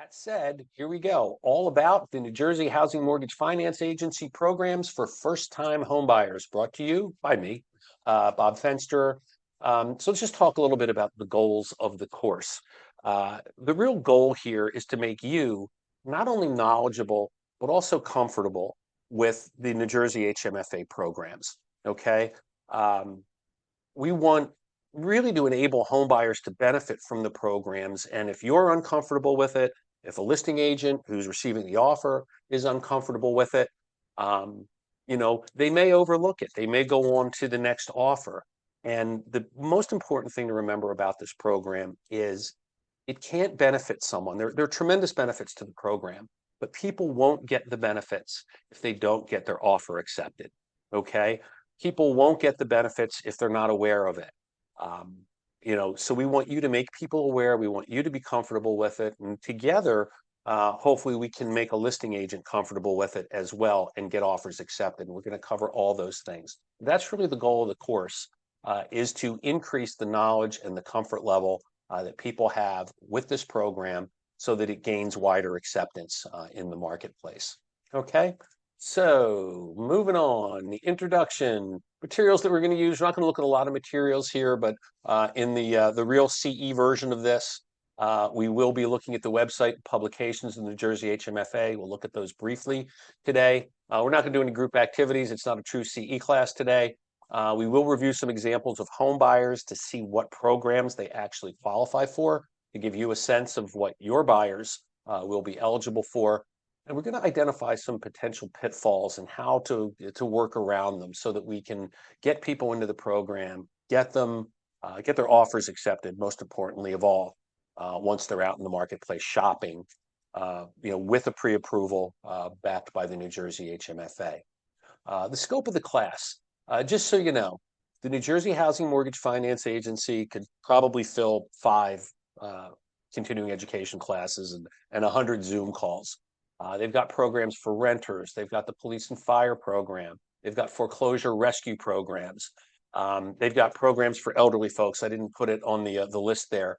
That said, here we go. All about the New Jersey Housing Mortgage Finance Agency programs for first-time home buyers, brought to you by me, Bob Fenster. So let's just talk a little bit about the goals of the course. The real goal here is to make you not only knowledgeable, but also comfortable with the New Jersey HMFA programs. Okay. Um, we want really to enable home buyers to benefit from the programs. And if you're uncomfortable with it, if a listing agent who's receiving the offer is uncomfortable with it, um, they may overlook it. They may go on to the next offer. And the most important thing to remember about this program is it can't benefit someone. There are tremendous benefits to the program, but people won't get the benefits if they don't get their offer accepted. Okay. People won't get the benefits if they're not aware of it. Um, so we want you to make people aware. We want you to be comfortable with it. And together, hopefully we can make a listing agent comfortable with it as well and get offers accepted. And we're going to cover all those things. That's really the goal of the course, is to increase the knowledge and the comfort level that people have with this program so that it gains wider acceptance in the marketplace. Okay. So moving on, the introduction, materials that we're going to use. We're not going to look at a lot of materials here, but in the real CE version of this, we will be looking at the website publications in the New Jersey HMFA. We'll look at those briefly today. We're not going to do any group activities. It's not a true CE class today. We will review some examples of home buyers to see what programs they actually qualify for, to give you a sense of what your buyers will be eligible for. And we're going to identify some potential pitfalls and how to work around them so that we can get people into the program, get their offers accepted, most importantly of all, once they're out in the marketplace shopping, with a pre-approval backed by the New Jersey HMFA. The scope of the class, just so you know, the New Jersey Housing Mortgage Finance Agency could probably fill 5 continuing education classes and 100 Zoom calls. They've got programs for renters. They've got the police and fire program. They've got foreclosure rescue programs. They've got programs for elderly folks. I didn't put it on the list there.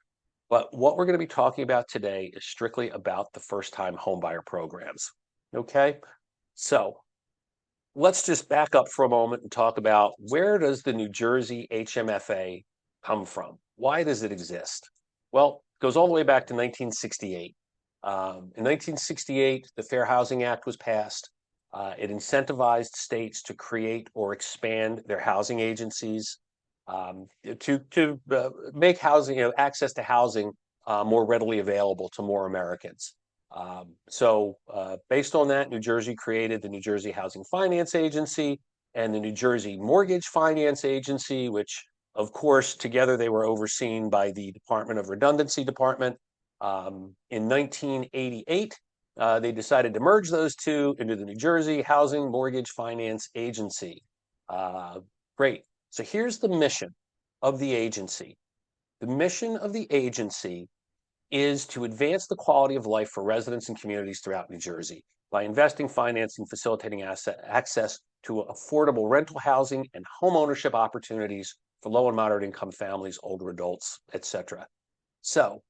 But what we're going to be talking about today is strictly about the first-time homebuyer programs. Okay? So let's just back up for a moment and talk about, where does the New Jersey HMFA come from? Why does it exist? Well, it goes all the way back to 1968. In 1968, the Fair Housing Act was passed. It incentivized states to create or expand their housing agencies, to make housing, access to housing more readily available to more Americans. So based on that, New Jersey created the New Jersey Housing Finance Agency and the New Jersey Mortgage Finance Agency, which, of course, together they were overseen by the Department of Redundancy Department. In 1988, they decided to merge those two into the New Jersey Housing Mortgage Finance Agency. Great. So here's the mission of the agency. The mission of the agency is to advance the quality of life for residents and communities throughout New Jersey by investing, financing, facilitating access to affordable rental housing and home ownership opportunities for low and moderate income families, older adults, etc. So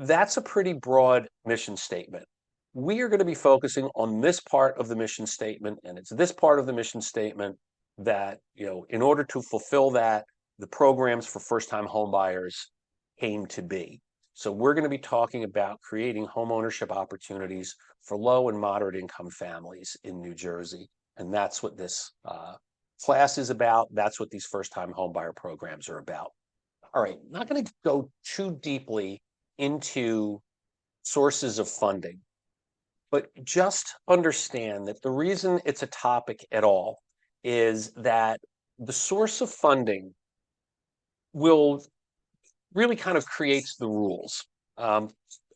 that's a pretty broad mission statement. We are going to be focusing on this part of the mission statement, and it's this part of the mission statement that, in order to fulfill that, the programs for first-time home buyers came to be. So we're going to be talking about creating home ownership opportunities for low and moderate income families in New Jersey. And that's what this class is about. That's what these first-time home buyer programs are about. All right, I'm not going to go too deeply into sources of funding, but just understand that the reason it's a topic at all is that the source of funding will really kind of creates the rules.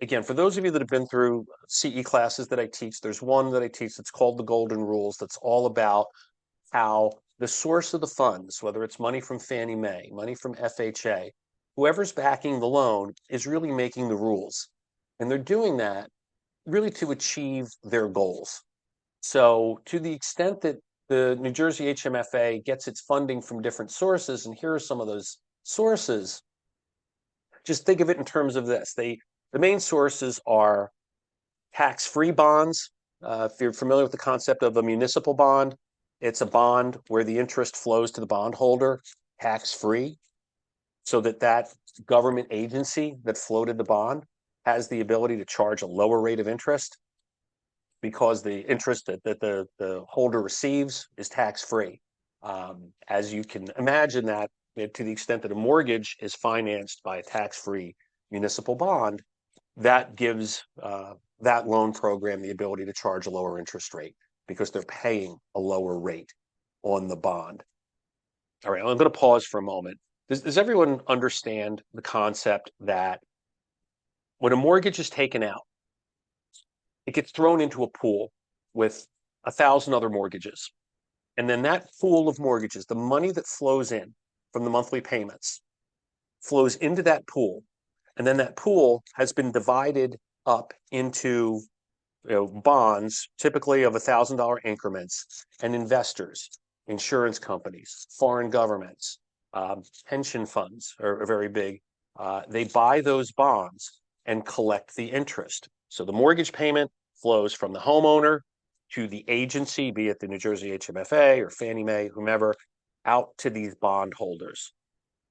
Again, for those of you that have been through CE classes that I teach, there's one that I teach that's called the Golden Rules, that's all about how the source of the funds, whether it's money from Fannie Mae, money from FHA, whoever's backing the loan is really making the rules. And they're doing that really to achieve their goals. So to the extent that the New Jersey HMFA gets its funding from different sources, and here are some of those sources, just think of it in terms of this. The main sources are Tax-free bonds, if you're familiar with the concept of a municipal bond, it's a bond where the interest flows to the bondholder tax-free, so that government agency that floated the bond has the ability to charge a lower rate of interest because the interest that the holder receives is tax-free. As you can imagine, that to the extent that a mortgage is financed by a tax-free municipal bond, that gives that loan program the ability to charge a lower interest rate because they're paying a lower rate on the bond. All right, I'm going to pause for a moment. Does everyone understand the concept that when a mortgage is taken out, it gets thrown into a pool with 1,000 other mortgages? And then that pool of mortgages, the money that flows in from the monthly payments, flows into that pool. And then that pool has been divided up into bonds, typically of $1,000 increments, and investors, insurance companies, foreign governments, pension funds are very big. They buy those bonds and collect the interest. So the mortgage payment flows from the homeowner to the agency, be it the New Jersey HMFA or Fannie Mae, whomever, out to these bondholders.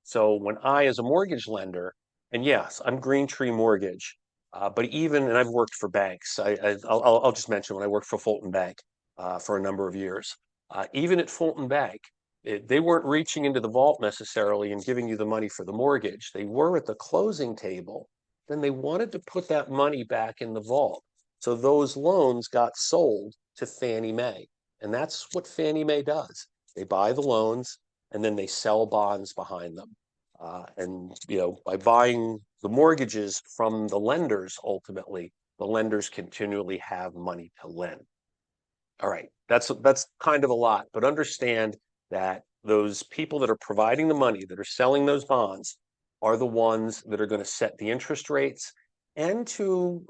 So when I, as a mortgage lender, and yes, I'm Green Tree Mortgage, but even, and I've worked for banks. I'll just mention when I worked for Fulton Bank for a number of years. Even at Fulton Bank, they weren't reaching into the vault necessarily and giving you the money for the mortgage. They were at the closing table. Then they wanted to put that money back in the vault. So those loans got sold to Fannie Mae. And that's what Fannie Mae does. They buy the loans and then they sell bonds behind them. And by buying the mortgages from the lenders, ultimately, the lenders continually have money to lend. All right, that's kind of a lot, but understand that those people that are providing the money, that are selling those bonds, are the ones that are going to set the interest rates and to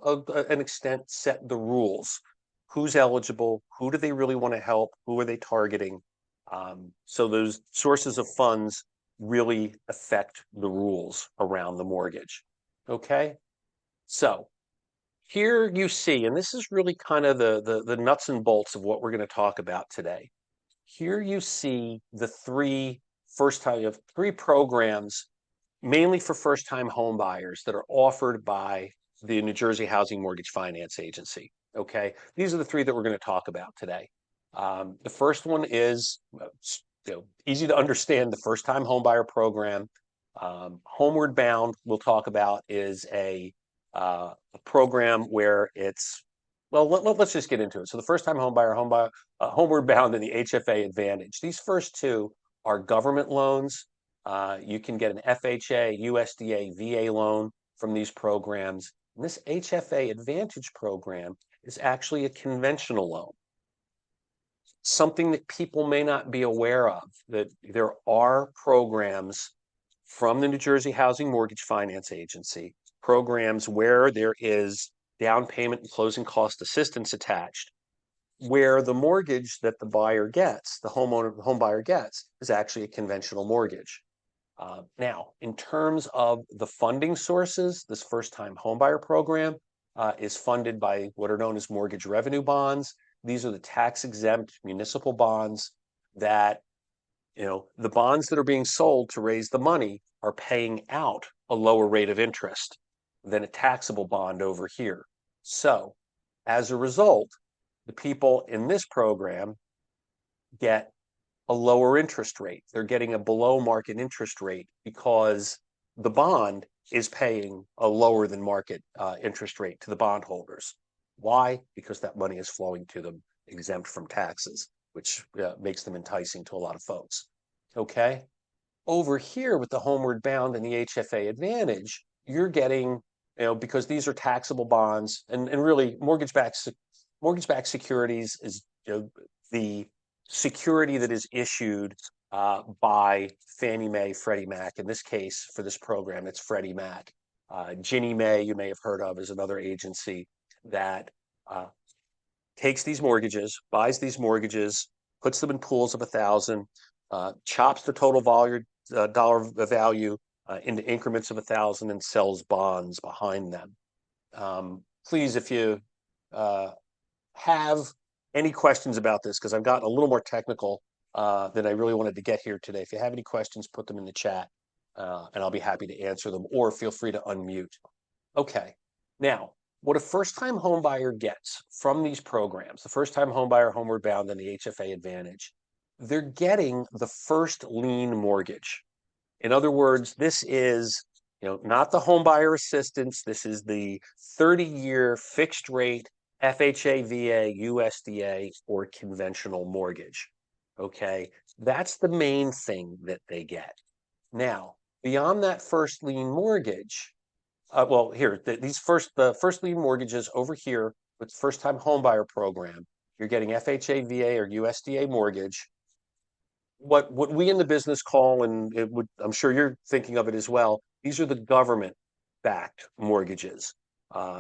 an extent set the rules. Who's eligible? Who do they really want to help? Who are they targeting? So those sources of funds really affect the rules around the mortgage. Okay, so here you see, and this is really kind of the nuts and bolts of what we're going to talk about today. Here you see the three programs, mainly for first-time home buyers, that are offered by the New Jersey Housing Mortgage Finance Agency. Okay, these are the three that we're going to talk about today. The first one is easy to understand, the first-time homebuyer program. Homeward Bound, we'll talk about, is a program where it's, well, let's just get into it. So the first-time homebuyer, Homeward Bound, and the HFA Advantage. These first two are government loans. You can get an FHA, USDA, VA loan from these programs. And this HFA Advantage program is actually a conventional loan. Something that people may not be aware of, that there are programs from the New Jersey Housing Mortgage Finance Agency, programs where there is down payment and closing cost assistance attached, where the mortgage that the buyer gets, the home buyer gets, is actually a conventional mortgage. Now, in terms of the funding sources, this first-time homebuyer program is funded by what are known as mortgage revenue bonds. These are the tax-exempt municipal bonds that, the bonds that are being sold to raise the money are paying out a lower rate of interest than a taxable bond over here. So, as a result, the people in this program get a lower interest rate. They're getting a below market interest rate because the bond is paying a lower than market interest rate to the bondholders. Why? Because that money is flowing to them exempt from taxes, which makes them enticing to a lot of folks. Okay? Over here with the Homeward Bound and the HFA Advantage, you're getting, because these are taxable bonds, and really mortgage-backed securities is the security that is issued by Fannie Mae, Freddie Mac. In this case, for this program, it's Freddie Mac. Ginnie Mae, you may have heard of, is another agency that takes these mortgages, buys these mortgages, puts them in pools of 1,000, chops the total dollar value into increments of 1,000, and sells bonds behind them. Please, if you have any questions about this, because I've gotten a little more technical than I really wanted to get here today. If you have any questions, put them in the chat, and I'll be happy to answer them, or feel free to unmute. Okay, now, what a first-time home buyer gets from these programs, the first-time home buyer, Homeward Bound, and the HFA Advantage, they're getting the first lien mortgage. In other words, this is, not the home buyer assistance. This is the 30-year fixed rate FHA, VA, USDA, or conventional mortgage. Okay, that's the main thing that they get. Now, beyond that first lien mortgage, well, here, the first lien mortgages over here with the first time home buyer program, you're getting FHA, VA, or USDA mortgage. What we in the business call, and I'm sure you're thinking of it as well, these are the government-backed mortgages.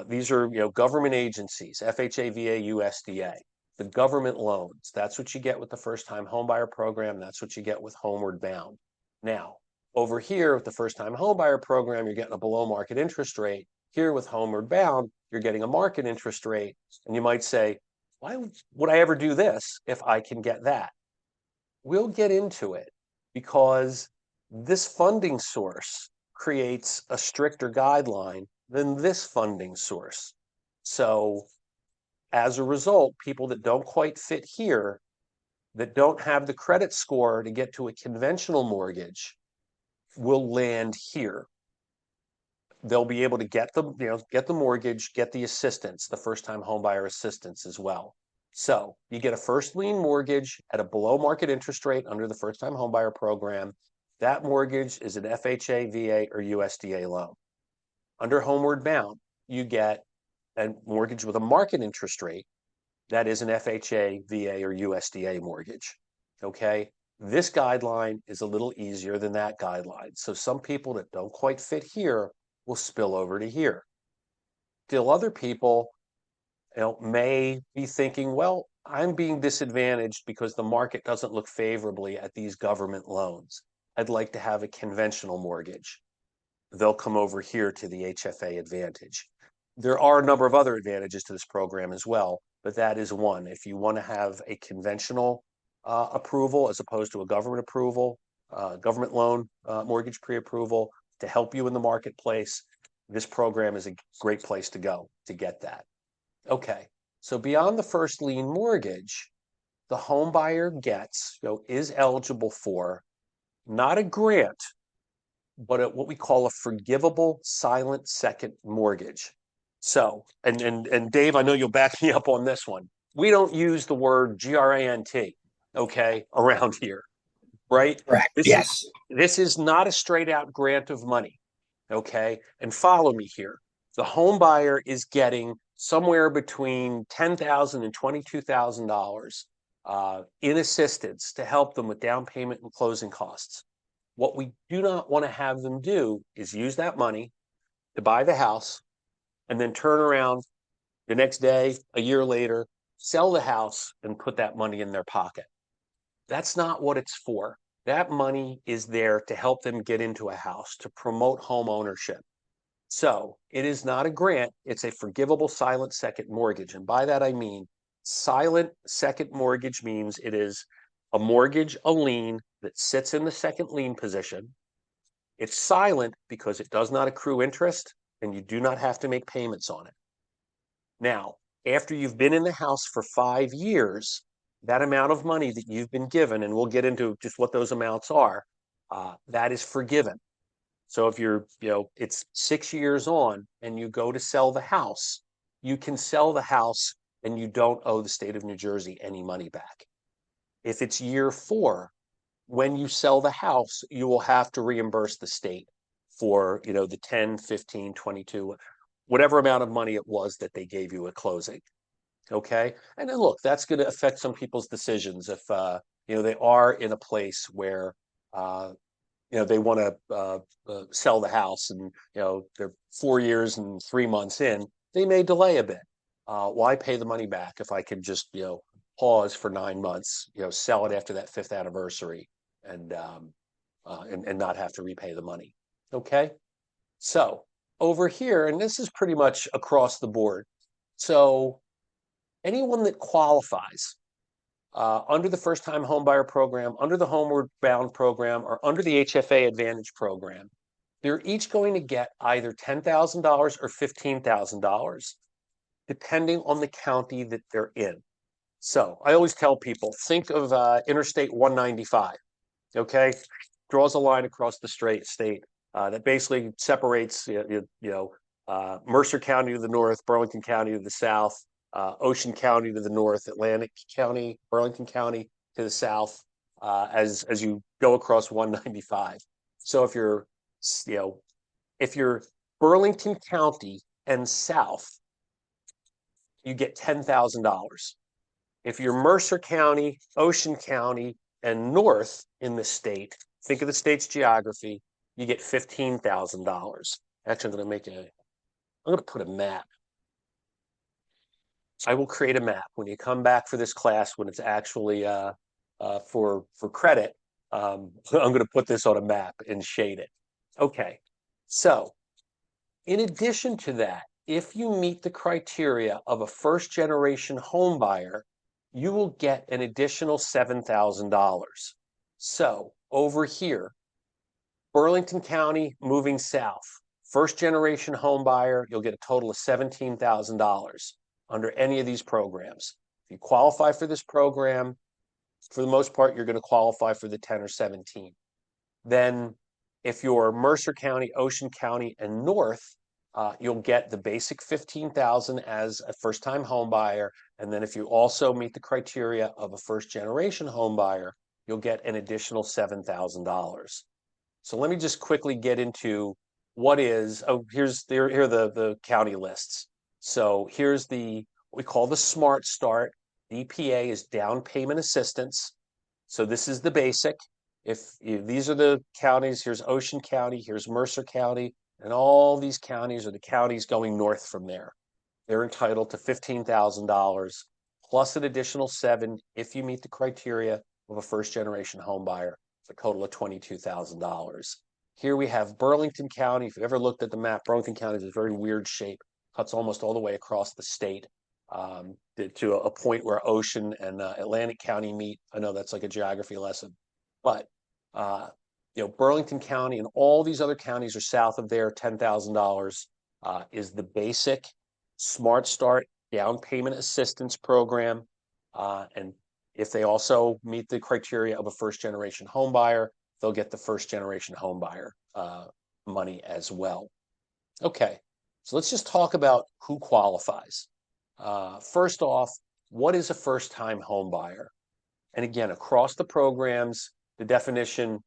These are, government agencies, FHA, VA, USDA, the government loans. That's what you get with the first-time homebuyer program. That's what you get with Homeward Bound. Now, over here with the first-time homebuyer program, you're getting a below-market interest rate. Here with Homeward Bound, you're getting a market interest rate. And you might say, why would I ever do this if I can get that? We'll get into it because this funding source creates a stricter guideline than this funding source. So as a result, people that don't quite fit here, that don't have the credit score to get to a conventional mortgage, will land here. They'll be able to get the mortgage, get the assistance, the first-time homebuyer assistance as well. So you get a first lien mortgage at a below market interest rate under the first-time homebuyer program. That mortgage is an FHA, VA, or USDA loan. Under Homeward Bound, you get a mortgage with a market interest rate that is an FHA, VA, or USDA mortgage. Okay, this guideline is a little easier than that guideline. So some people that don't quite fit here will spill over to here. Still other people, may be thinking, well, I'm being disadvantaged because the market doesn't look favorably at these government loans. I'd like to have a conventional mortgage. They'll come over here to the HFA Advantage. There are a number of other advantages to this program as well, but that is one. If you want to have a conventional approval as opposed to a government approval, government loan mortgage pre-approval to help you in the marketplace, this program is a great place to go to get that. Okay, so beyond the first lien mortgage, the home buyer gets, is eligible for not a grant, but what we call a forgivable silent second mortgage. So, and Dave, I know you'll back me up on this one. We don't use the word grant, okay, around here, right? Correct. Yes. This is not a straight out grant of money, okay? And follow me here. The home buyer is getting somewhere between $10,000 and $22,000 in assistance to help them with down payment and closing costs. What we do not want to have them do is use that money to buy the house and then turn around the next day, a year later, sell the house and put that money in their pocket. That's not what it's for. That money is there to help them get into a house, to promote home ownership. So it is not a grant, it's a forgivable silent second mortgage. And by that I mean silent second mortgage means it is a mortgage, a lien that sits in the second lien position. It's silent because it does not accrue interest and you do not have to make payments on it. Now, after you've been in the house for 5 years, that amount of money that you've been given, and we'll get into just what those amounts are, that is forgiven. So if you're, it's 6 years on and you go to sell the house, you can sell the house and you don't owe the state of New Jersey any money back. If it's year 4, when you sell the house, you will have to reimburse the state for, the 10, 15, 22, whatever amount of money it was that they gave you at closing. Okay. And then look, that's going to affect some people's decisions if, they are in a place where, they want to sell the house and, they're 4 years and 3 months in, they may delay a bit. Why pay the money back if I could just, pause for 9 months, sell it after that 5th anniversary and not have to repay the money. Okay. So over here, and this is pretty much across the board. So anyone that qualifies under the first-time homebuyer program, under the Homeward Bound program, or under the HFA Advantage program, they're each going to get either $10,000 or $15,000, depending on the county that they're in. So I always tell people, think of Interstate 195, okay? Draws a line across the state that basically separates, Mercer County to the north, Burlington County to the south, Ocean County to the north, Atlantic County, Burlington County to the south, as you go across 195. So if you're Burlington County and south, you get $10,000. If you're Mercer County, Ocean County, and north in the state, think of the state's geography, you get $15,000. Actually, I'm going to put a map. I will create a map when you come back for this class, when it's actually for credit. I'm going to put this on a map and shade it. Okay, so in addition to that, if you meet the criteria of a first-generation home buyer, you will get an additional $7,000. So over here, Burlington County moving south, first-generation home buyer, you'll get a total of $17,000 under any of these programs. If you qualify for this program, for the most part, you're going to qualify for the 10 or 17. Then if you're Mercer County, Ocean County, and north, you'll get the basic $15,000 as a first-time home buyer. And then if you also meet the criteria of a first-generation home buyer, you'll get an additional $7,000. So let me just quickly get into what is, here are the county lists. So here's what we call the Smart Start. DPA is down payment assistance. So this is the basic. These are the counties, here's Ocean County, here's Mercer County, and all these counties are the counties going north from there. They're entitled to $15,000 plus an additional $7,000 if you meet the criteria of a first-generation home buyer, for a total of $22,000. Here we have Burlington County. If you've ever looked at the map, Burlington County is a very weird shape, cuts almost all the way across the state to a point where Ocean and Atlantic County meet. I know that's like a geography lesson, but Burlington County and all these other counties are south of there. $10,000 is the basic Smart Start down payment assistance program. And if they also meet the criteria of a first-generation home buyer, they'll get the first-generation home buyer money as well. Okay, so let's just talk about who qualifies. First off, what is a first-time home buyer? And again, across the programs, the definition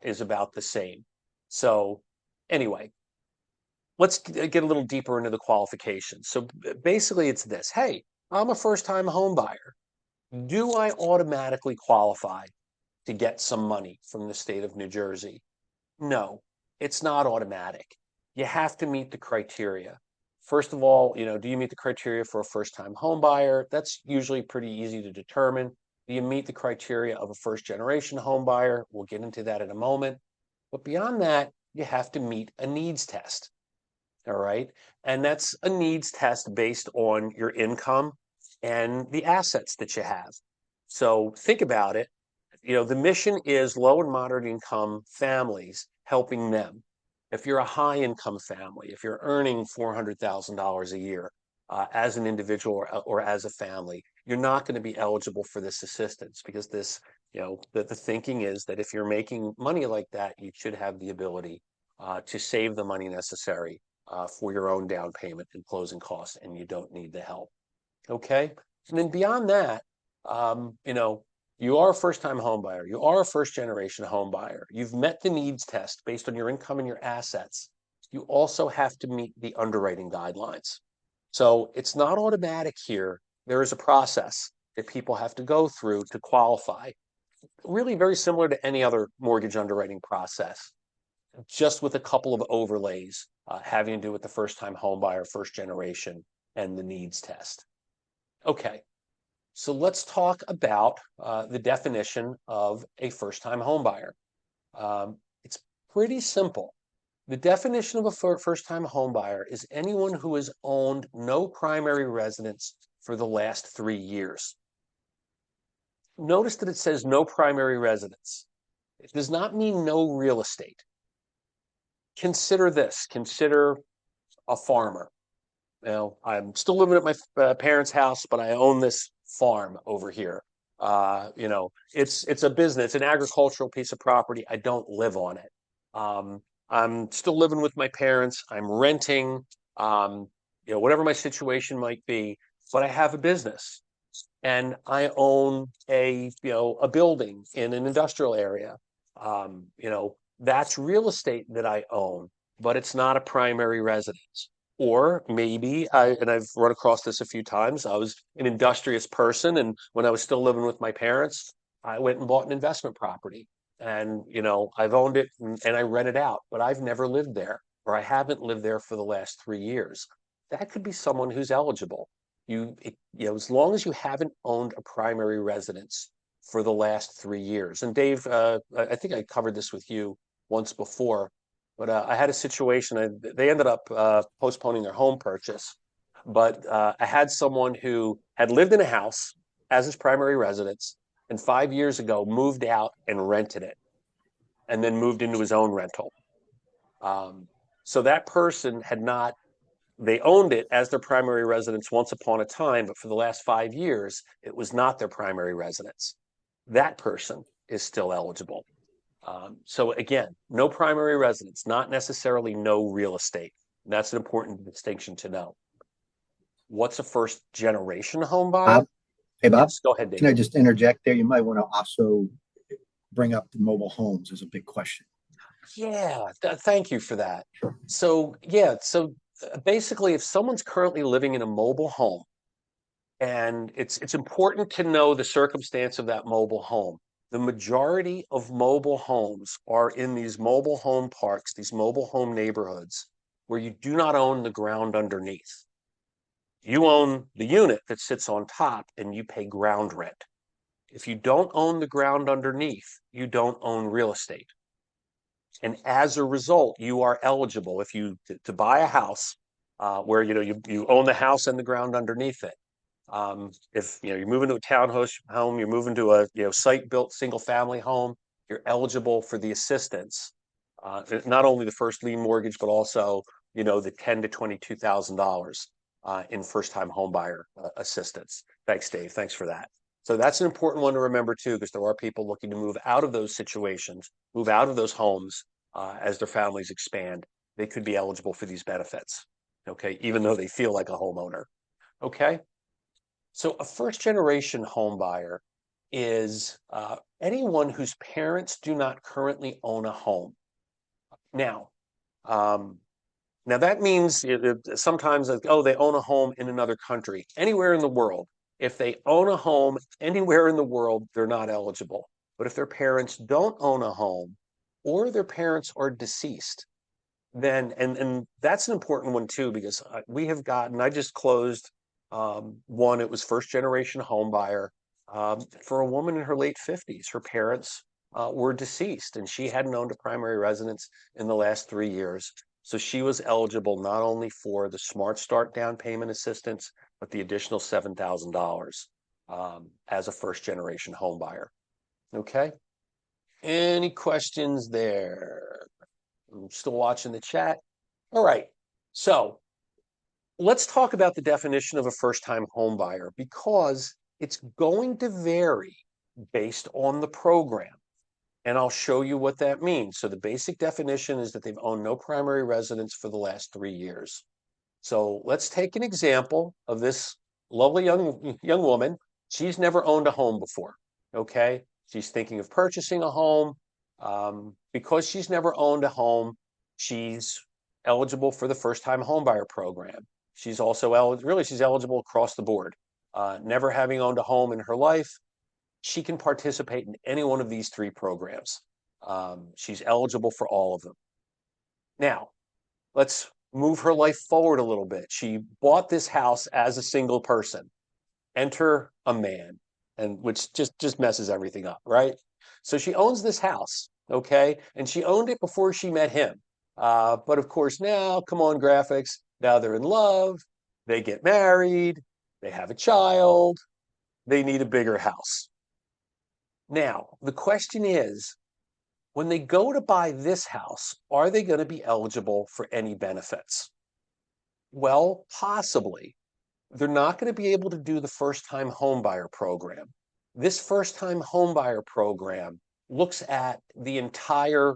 is about the same. So anyway, let's get a little deeper into the qualifications. So basically it's this: hey, I'm a first-time home buyer. Do I automatically qualify to get some money from the state of New Jersey? No, it's not automatic. You have to meet the criteria. First of all, do you meet the criteria for a first-time home buyer? That's usually pretty easy to determine. Do you meet the criteria of a first-generation home buyer? We'll get into that in a moment. But beyond that, you have to meet a needs test. All right. And that's a needs test based on your income and the assets that you have. So think about it. The mission is low and moderate income families, helping them. If you're a high income family, if you're earning $400,000 a year as an individual or as a family, you're not going to be eligible for this assistance, because the thinking is that if you're making money like that, you should have the ability to save the money necessary for your own down payment and closing costs, and you don't need the help. Okay. And then beyond that, you are a first-time home buyer. You are a first-generation home buyer. You've met the needs test based on your income and your assets. You also have to meet the underwriting guidelines. So it's not automatic here. There is a process that people have to go through to qualify. Really very similar to any other mortgage underwriting process, just with a couple of overlays having to do with the first-time home buyer, first generation, and the needs test. Okay. So let's talk about the definition of a first-time home buyer. It's pretty simple. The definition of a first-time home buyer is anyone who has owned no primary residence for the last 3 years. Notice that it says no primary residence. It does not mean no real estate. Consider this. Consider a farmer. Now, I'm still living at my parents' house, but I own this farm over here. It's a business, an agricultural piece of property. I don't live on it. I'm still living with my parents. I'm renting, whatever my situation might be, but I have a business and I own a building in an industrial area. That's real estate that I own, but it's not a primary residence. Or maybe and I've run across this a few times, I was an industrious person, and when I was still living with my parents, I went and bought an investment property. And, I've owned it and I rent it out, but I've never lived there, or I haven't lived there for the last 3 years. That could be someone who's eligible. As long as you haven't owned a primary residence for the last 3 years. And Dave, I think I covered this with you once before, but I had a situation. They ended up postponing their home purchase, but I had someone who had lived in a house as his primary residence, and 5 years ago moved out and rented it, and then moved into his own rental. So that person had not they owned it as their primary residence once upon a time, but for the last 5 years, it was not their primary residence. That person is still eligible. So again, no primary residence, not necessarily no real estate. That's an important distinction to know. What's a first generation home buyer? Bob, hey Bob, Yes, go ahead, can I David. just interject there? You might want to also bring up the mobile homes as a big question. Yeah, thank you for that. Sure. So basically, if someone's currently living in a mobile home, and it's important to know the circumstance of that mobile home. The majority of mobile homes are in these mobile home parks, these mobile home neighborhoods, where you do not own the ground underneath. You own the unit that sits on top and you pay ground rent. If you don't own the ground underneath, you don't own real estate. And as a result, you are eligible if you to buy a house where you own the house and the ground underneath it. If you're moving to a townhouse home, you're moving to a site-built single-family home, you're eligible for the assistance, not only the first lien mortgage, but also the $10,000 to $22,000 in first-time home buyer assistance. Thanks, Dave. Thanks for that. So that's an important one to remember too, because there are people looking to move out of those situations, move out of those homes as their families expand. They could be eligible for these benefits. Okay, even though they feel like a homeowner. Okay. So a first generation home buyer is anyone whose parents do not currently own a home. Now, now that means sometimes, oh, they own a home in another country, anywhere in the world. If they own a home anywhere in the world, they're not eligible. But if their parents don't own a home, or their parents are deceased, then and that's an important one too, because I just closed one. It was first generation home buyer for a woman in her late 50s. Her parents were deceased, and she hadn't owned a primary residence in the last 3 years. So she was eligible not only for the Smart Start down payment assistance, but the additional $7,000 as a first generation home buyer. Okay. Any questions there? I'm still watching the chat. All right. So let's talk about the definition of a first-time home buyer, because it's going to vary based on the program. And I'll show you what that means. So the basic definition is that they've owned no primary residence for the last 3 years. So let's take an example of this lovely young woman. She's never owned a home before. Okay. She's thinking of purchasing a home. Because she's never owned a home, she's eligible for the first-time homebuyer program. She's also she's eligible across the board. Never having owned a home in her life, she can participate in any one of these three programs. She's eligible for all of them. Now, let's move her life forward a little bit. She bought this house as a single person. Enter a man, and which just messes everything up, right? So she owns this house, okay? And she owned it before she met him. But of course now, come on, graphics, now they're in love, they get married, they have a child, they need a bigger house. Now, the question is, when they go to buy this house, are they going to be eligible for any benefits? Well, possibly. They're not going to be able to do the first-time homebuyer program. This first-time homebuyer program looks at the entire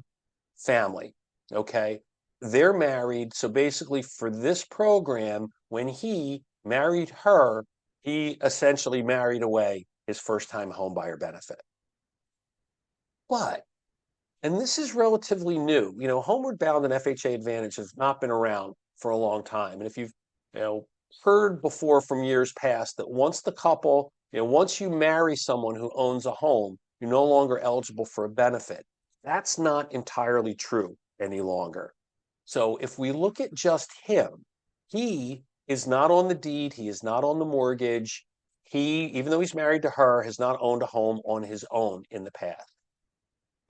family, okay? They're married, so basically for this program, when he married her, he essentially married away his first-time homebuyer benefit. But, and this is relatively new, Homeward Bound and FHA Advantage has not been around for a long time. And if you've, heard before from years past that once the couple, once you marry someone who owns a home, you're no longer eligible for a benefit. That's not entirely true any longer. So if we look at just him, he is not on the deed, he is not on the mortgage. He, even though he's married to her, has not owned a home on his own in the past.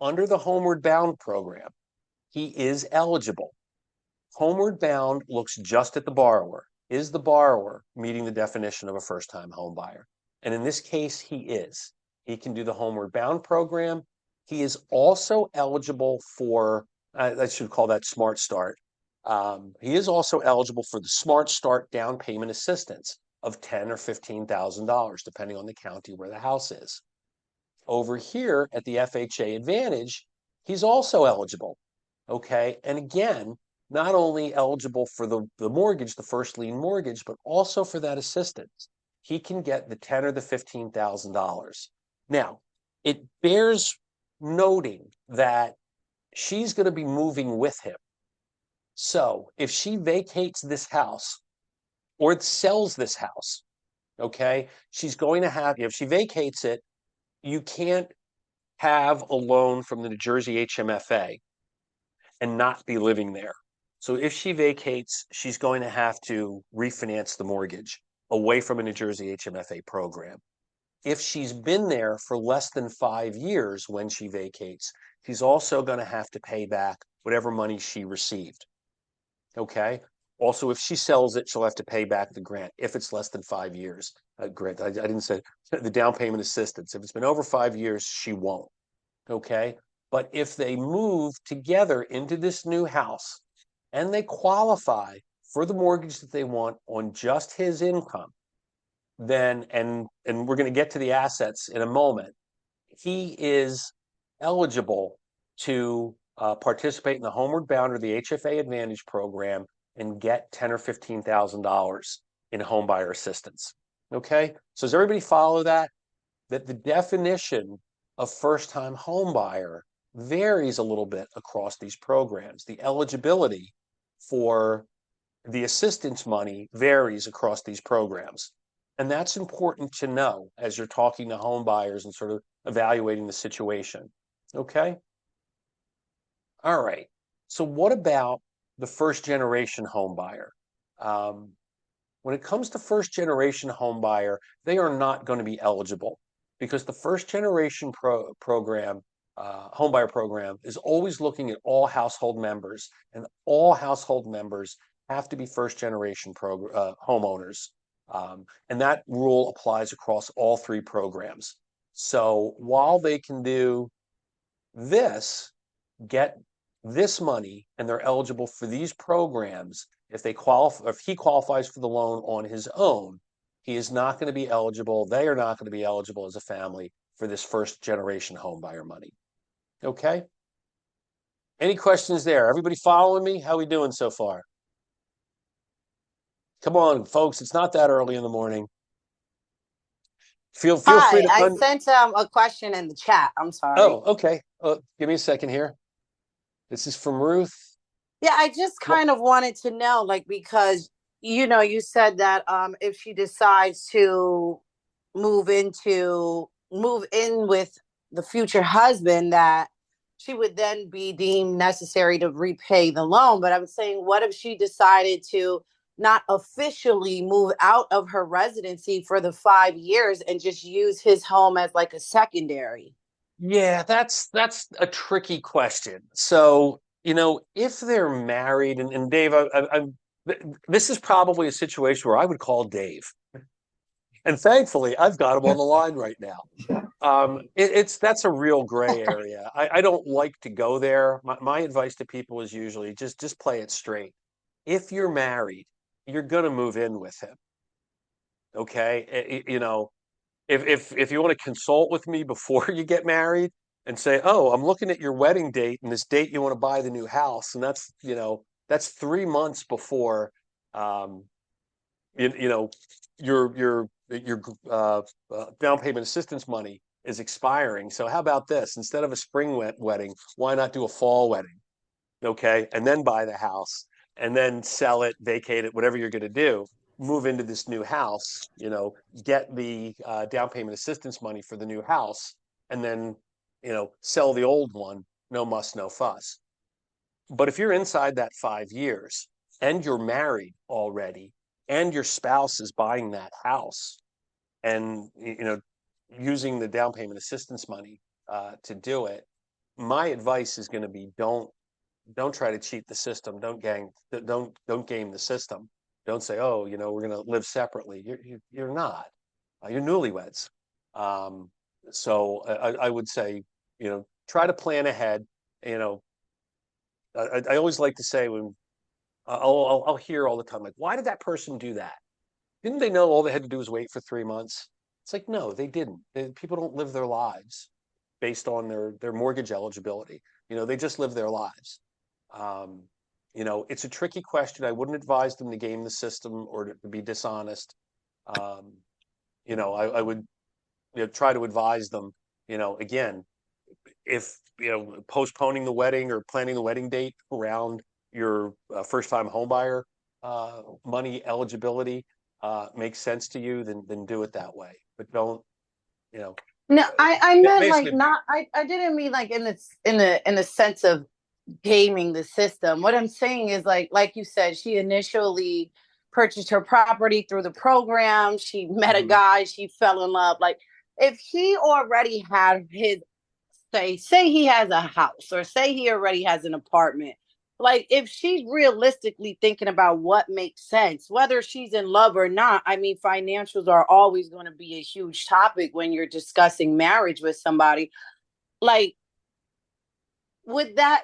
Under the Homeward Bound program, he is eligible. Homeward Bound looks just at the borrower. Is the borrower meeting the definition of a first-time home buyer? And in this case, he is. He can do the Homeward Bound program. He is also eligible for, I should call that Smart Start. He is also eligible for the Smart Start down payment assistance of $10,000 or $15,000, depending on the county where the house is. Over here at the FHA Advantage, he's also eligible. Okay, and again, not only eligible for the mortgage, the first lien mortgage, but also for that assistance. He can get the $10,000 or the $15,000. Now, it bears noting that she's going to be moving with him. So if she vacates this house or sells this house, okay, she's going to have, if she vacates it, you can't have a loan from the New Jersey HMFA and not be living there. So if she vacates, she's going to have to refinance the mortgage away from a New Jersey HMFA program. If she's been there for less than 5 years when she vacates, she's also going to have to pay back whatever money she received. Okay? Also, if she sells it, she'll have to pay back the grant if it's less than 5 years. Grant, I didn't say the down payment assistance. If it's been over 5 years, she won't. Okay? But if they move together into this new house and they qualify for the mortgage that they want on just his income, then, and we're going to get to the assets in a moment, he is eligible to participate in the Homeward Bound or the HFA Advantage program and get $10,000 or $15,000 in homebuyer assistance. Okay, so does everybody follow that? That the definition of first-time homebuyer varies a little bit across these programs. The eligibility for the assistance money varies across these programs. And that's important to know as you're talking to home buyers and sort of evaluating the situation. Okay? All right. So what about the first generation home buyer? When it comes to first generation home buyer, they are not going to be eligible because the first generation program, home buyer program, is always looking at all household members, and all household members have to be first generation homeowners. And that rule applies across all three programs. So while they can do this, get this money, and they're eligible for these programs, if they qualify, if he qualifies for the loan on his own, he is not going to be eligible. They are not going to be eligible as a family for this first generation home buyer money. Okay. Any questions there? Everybody following me? How are we doing so far? Come on, folks. It's not that early in the morning. Feel free Hi, to I sent a question in the chat. I'm sorry. Oh, okay. Give me a second here. This is from Ruth. Yeah, I just kind of wanted to know, like, because you said that if she decides to move in with the future husband, that she would then be deemed necessary to repay the loan. But I was saying, what if she decided to not officially move out of her residency for the 5 years and just use his home as like a secondary? Yeah, that's a tricky question. So, if they're married, and Dave, this is probably a situation where I would call Dave. And thankfully, I've got them on the line right now. That's a real gray area. I don't like to go there. My advice to people is usually just play it straight. If you're married, you're gonna move in with him. Okay. You know, if you want to consult with me before you get married and say, oh, I'm looking at your wedding date and this date you want to buy the new house, and that's, you know, that's 3 months before um you know your down payment assistance money is expiring. So how about this? Instead of a spring wedding, why not do a fall wedding? Okay, and then buy the house and then sell it, vacate it, whatever you're going to do. Move into this new house, you know, get the down payment assistance money for the new house, and then, you know, sell the old one. No muss, no fuss. But if you're inside that 5 years and you're married already and your spouse is buying that house and, you know, using the down payment assistance money to do it, my advice is going to be don't try to cheat the system. Don't game the system. Don't say, oh, you know, we're going to live separately. You're not. You're newlyweds. Um, so I would say, you know, try to plan ahead. You know, I always like to say when I'll hear all the time, like, why did that person do that? Didn't they know all they had to do was wait for 3 months? It's like, no, they didn't. People don't live their lives based on their mortgage eligibility. You know, they just live their lives. Um, you know, it's a tricky question. I wouldn't advise them to game the system or to be dishonest. Um, you know, I would, you know, try to advise them, you know, again, if, you know, postponing the wedding or planning the wedding date around your first time homebuyer money eligibility makes sense to you, then do it that way. But don't, you know, No, I meant like basically, not I didn't mean like in the sense of gaming the system. What I'm saying is like you said, she initially purchased her property through the program. She met a mhm. guy, she fell in love. Like if he already had his say he has a house or say he already has an apartment, like if she's realistically thinking about what makes sense, whether she's in love or not, I mean financials are always going to be a huge topic when you're discussing marriage with somebody. Like would that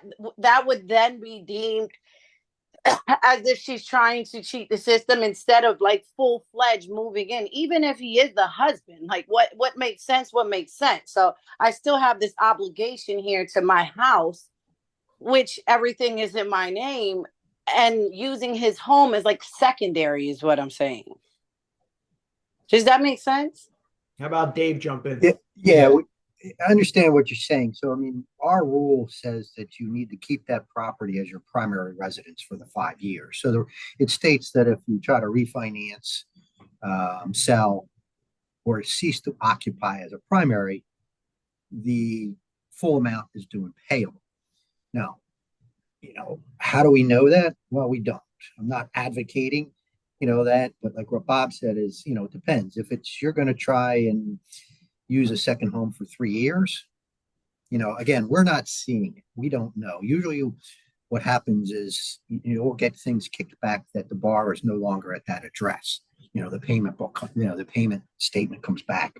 would then be deemed as if she's trying to cheat the system instead of like full-fledged moving in, even if he is the husband? Like what makes sense, what makes sense? So I still have this obligation here to my house, which everything is in my name, and using his home as like secondary is what I'm saying. Does that make sense? How about Dave jump in? Yeah, I understand what you're saying. So, I mean, our rule says that you need to keep that property as your primary residence for the 5 years. So it states that if you try to refinance, sell, or cease to occupy as a primary, the full amount is due and payable. Now, you know, how do we know that? Well, we don't. I'm not advocating, you know, that, but like what Bob said is, you know, it depends. If it's you're going to try and use a second home for 3 years, you know, again, we're not seeing it. We don't know. Usually what happens is you'll get things kicked back that the borrower is no longer at that address. You know, the payment book, you know, the payment statement comes back,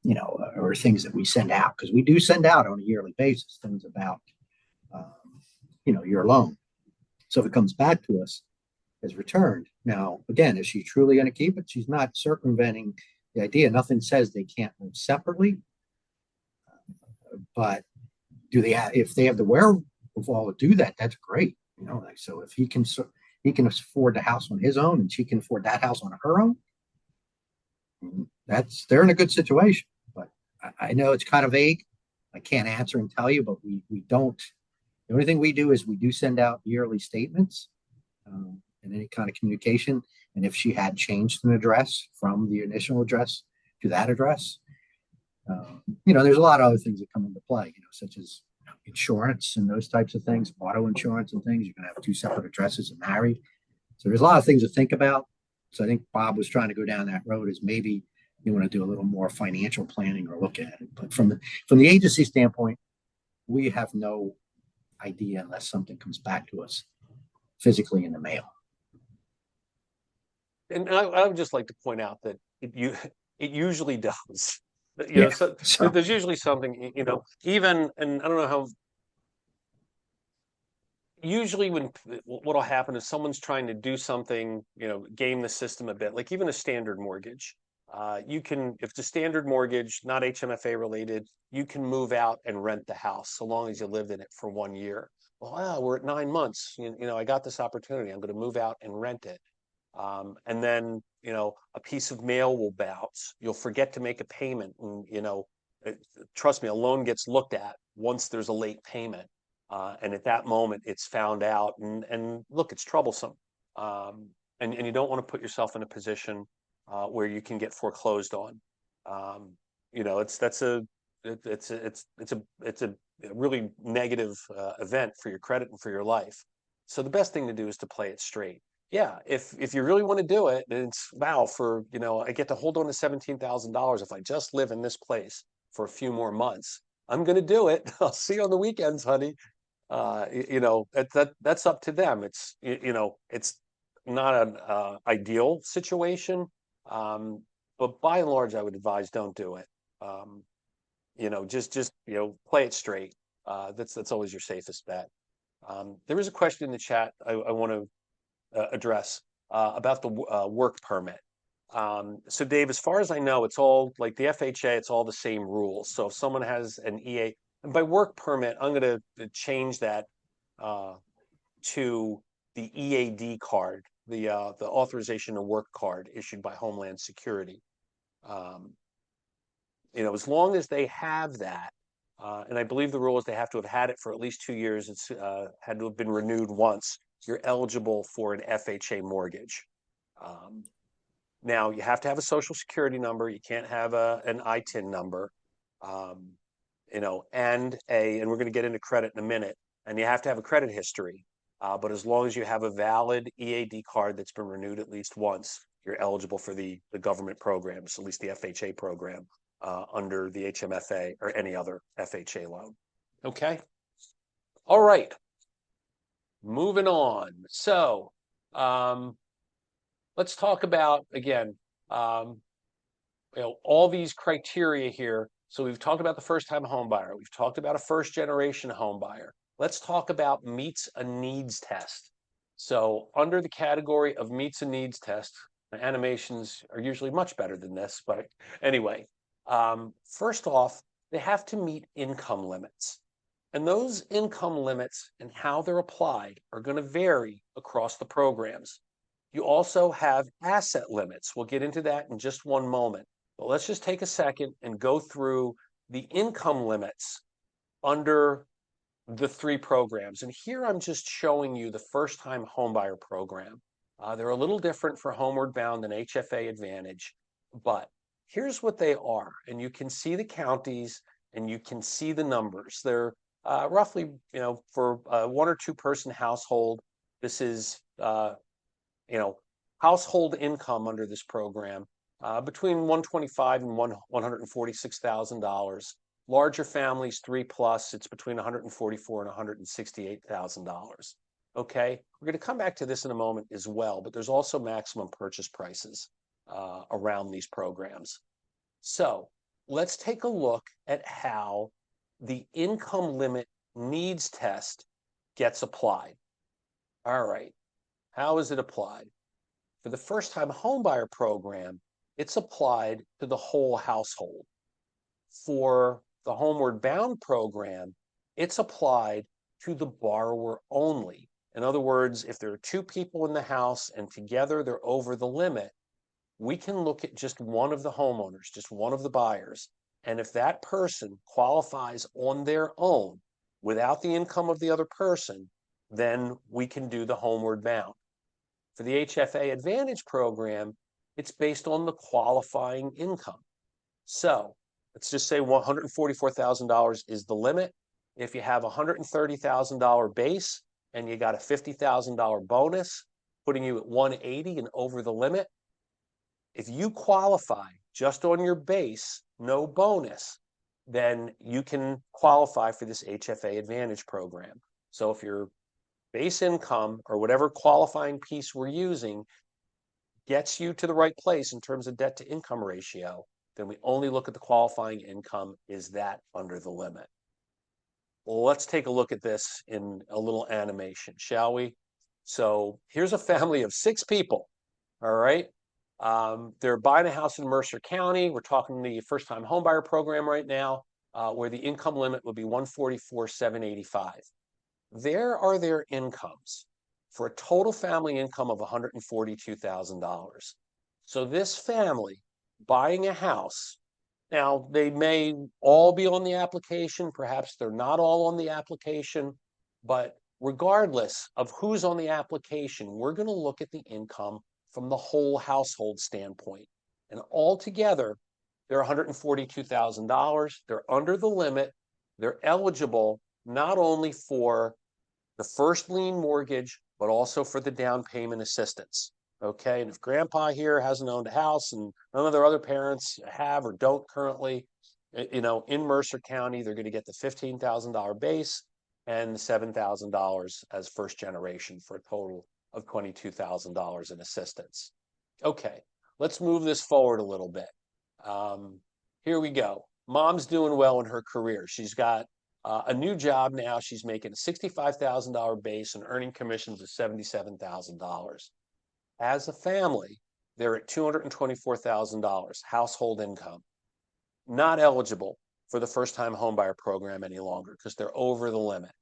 you know, or things that we send out, because we do send out on a yearly basis things about, um, you know, your loan. So if it comes back to us as returned. Now, again, is she truly going to keep it? She's not circumventing the idea. Nothing says they can't live separately, but do they have, if they have the wherewithal to do that, that's great. You know, like, so if he can afford the house on his own and she can afford that house on her own, they're in a good situation. But I know it's kind of vague. I can't answer and tell you, but we don't. The only thing we do is we do send out yearly statements and any kind of communication. And if she had changed an address from the initial address to that address, you know, there's a lot of other things that come into play, you know, such as insurance and those types of things, auto insurance and things. You're going to have two separate addresses and married. So there's a lot of things to think about. So I think Bob was trying to go down that road, is maybe you want to do a little more financial planning or look at it. But from the agency standpoint, we have no idea unless something comes back to us physically in the mail. And I would just like to point out that it usually does. Yeah, So so there's usually something, even, and I don't know how, usually when what'll happen is someone's trying to do something, game the system a bit, like even a standard mortgage. You can, if it's a standard mortgage, not HMFA related, you can move out and rent the house so long as you lived in it for 1 year. Well, we're at 9 months. I got this opportunity. I'm going to move out and rent it. And then, a piece of mail will bounce. You'll forget to make a payment. And, trust me, a loan gets looked at once there's a late payment. And at that moment, it's found out. And look, it's troublesome. And you don't want to put yourself in a position where you can get foreclosed on. It's a really negative event for your credit and for your life. So the best thing to do is to play it straight. Yeah, if you really want to do it, then it's wow, for I get to hold on to $17,000 if I just live in this place for a few more months. I'm gonna do it. I'll see you on the weekends, honey. That's up to them. It's not an ideal situation, but by and large, I would advise don't do it. Just play it straight. That's always your safest bet. There is a question in the chat I want to address about the work permit. So Dave, as far as I know, it's all like the FHA, it's all the same rules. So if someone has an EA, and by work permit, I'm going to change that to the EAD card, the authorization to work card issued by Homeland Security. As long as they have that, and I believe the rule is they have to have had it for at least 2 years. It's had to have been renewed once. You're eligible for an FHA mortgage. Now you have to have a social security number. You can't have an ITIN number, and we're going to get into credit in a minute. And you have to have a credit history. But as long as you have a valid EAD card that's been renewed at least once, you're eligible for the government programs, at least the FHA program, under the HMFA or any other FHA loan. Okay. All right. Moving on. So let's talk about, again, all these criteria here. So we've talked about the first-time home buyer. We've talked about a first-generation home buyer. Let's talk about meets a needs test. So under the category of meets a needs test, the animations are usually much better than this, but anyway, first off, they have to meet income limits. And those income limits and how they're applied are going to vary across the programs. You also have asset limits. We'll get into that in just one moment. But let's just take a second and go through the income limits under the 3 programs. And here I'm just showing you the first-time homebuyer program. They're a little different for Homeward Bound and HFA Advantage, but here's what they are. And you can see the counties and you can see the numbers. They're roughly, for a 1 or 2 person household, this is, household income under this program between $125,000 and $146,000. Larger families, 3+, it's between $144,000 and $168,000. Okay, we're going to come back to this in a moment as well, but there's also maximum purchase prices around these programs. So let's take a look at how the income limit needs test gets applied. All right, how is it applied? For the first-time homebuyer program, it's applied to the whole household. For the Homeward Bound program, it's applied to the borrower only. In other words, if there are 2 people in the house and together they're over the limit, we can look at just one of the homeowners, just one of the buyers. And if that person qualifies on their own without the income of the other person, then we can do the Homeward Bound. For the HFA Advantage program, it's based on the qualifying income. So let's just say $144,000 is the limit. If you have a $130,000 base and you got a $50,000 bonus, putting you at $180,000 and over the limit, if you qualify just on your base, no bonus, then you can qualify for this HFA Advantage program. So if your base income or whatever qualifying piece we're using gets you to the right place in terms of debt to income ratio, then we only look at the qualifying income. Is that under the limit? Well, let's take a look at this in a little animation, shall we? So here's a family of 6 people, all right? They're buying a house in Mercer County. We're talking the first-time homebuyer program right now, where the income limit would be $144,785. There are their incomes for a total family income of $142,000. So this family buying a house, now they may all be on the application, perhaps they're not all on the application, but regardless of who's on the application, we're going to look at the income from the whole household standpoint. And altogether, they're $142,000. They're under the limit. They're eligible not only for the first lien mortgage, but also for the down payment assistance. Okay, and if grandpa here hasn't owned a house and none of their other parents have or don't currently, in Mercer County, they're going to get the $15,000 base and $7,000 as first generation for a total of $22,000 in assistance. Okay, let's move this forward a little bit. Here we go. Mom's doing well in her career. She's got a new job now. She's making a $65,000 base and earning commissions of $77,000. As a family, they're at $224,000 household income. Not eligible for the first-time homebuyer program any longer because they're over the limit.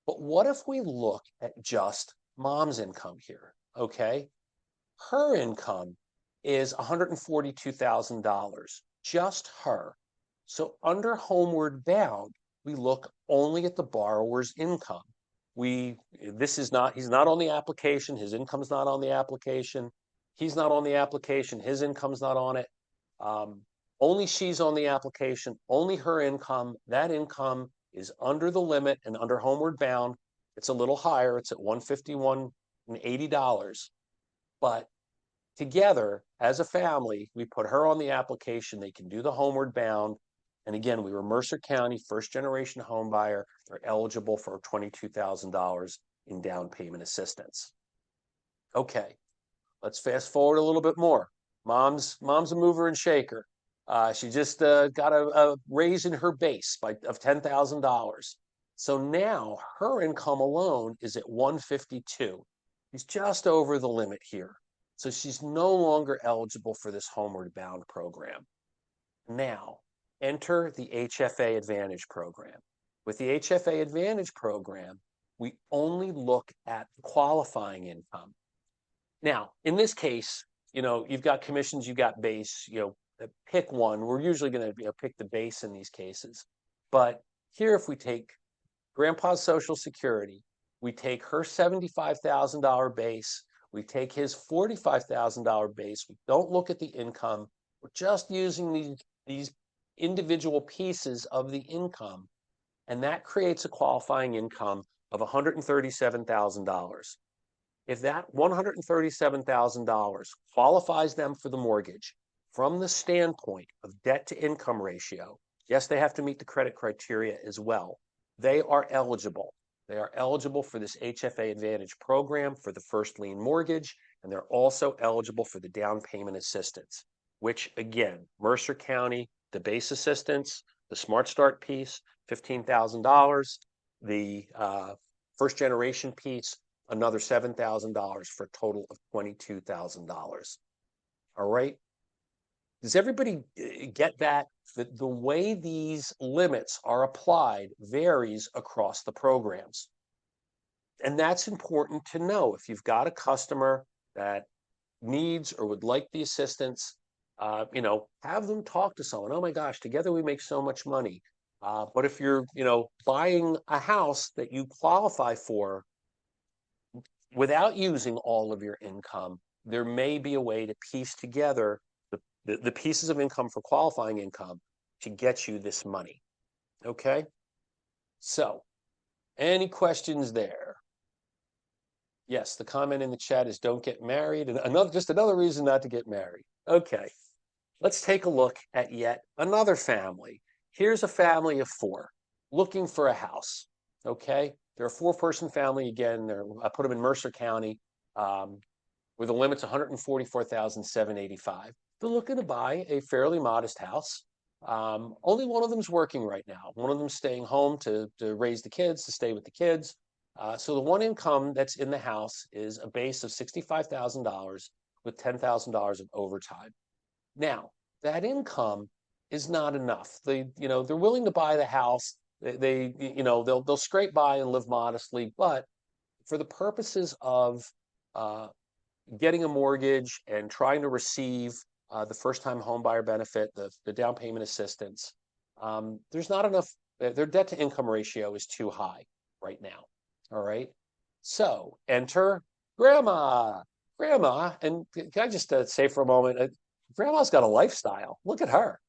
But what if we look at just mom's income here? Okay, her income is $142,000, just her. So under Homeward Bound, we look only at the borrower's income. He's not on the application. His income's not on the application. He's not on the application. His income's not on it. Only she's on the application, only her income. That income is under the limit, and under Homeward Bound, it's a little higher. It's at $151,080. But together, as a family, we put her on the application. They can do the Homeward Bound. And again, we were Mercer County, first generation home buyer. They're eligible for $22,000 in down payment assistance. Okay, let's fast forward a little bit more. Mom's a mover and shaker. She just got a raise in her base of $10,000. So now her income alone is at $152,000. She's just over the limit here. So she's no longer eligible for this Homeward Bound program. Now, enter the HFA Advantage program. With the HFA Advantage program, we only look at qualifying income. Now, in this case, you've got commissions, you've got base, pick one. We're usually going to pick the base in these cases. But here, if we take grandpa's Social Security, we take her $75,000 base, we take his $45,000 base, we don't look at the income, we're just using these individual pieces of the income, and that creates a qualifying income of $137,000. If that $137,000 qualifies them for the mortgage from the standpoint of debt to income ratio, yes, they have to meet the credit criteria as well. They are eligible. They are eligible for this HFA Advantage program for the first lien mortgage, and they're also eligible for the down payment assistance, which again, Mercer County, the base assistance, the Smart Start piece, $15,000, the first generation piece, another $7,000 for a total of $22,000. All right. Does everybody get that? The way these limits are applied varies across the programs. And that's important to know. If you've got a customer that needs or would like the assistance, have them talk to someone. Oh my gosh, together we make so much money. But if you're, buying a house that you qualify for without using all of your income, there may be a way to piece together the pieces of income for qualifying income to get you this money. Okay? So, any questions there? Yes, the comment in the chat is don't get married. And just another reason not to get married. Okay, let's take a look at yet another family. Here's a family of 4 looking for a house. Okay, they're a 4-person family. Again, I put them in Mercer County. where the limit's 144,785. They're looking to buy a fairly modest house. Only one of them's working right now. One of them's staying home to raise the kids, to stay with the kids. So the one income that's in the house is a base of $65,000 with $10,000 of overtime. Now, that income is not enough. They're willing to buy the house. They'll scrape by and live modestly, but for the purposes of uh, getting a mortgage and trying to receive the first-time home buyer benefit, the down payment assistance, there's not enough. Their debt to income ratio is too high right now. All right. So enter grandma. Grandma, and can I just say for a moment, grandma's got a lifestyle. Look at her.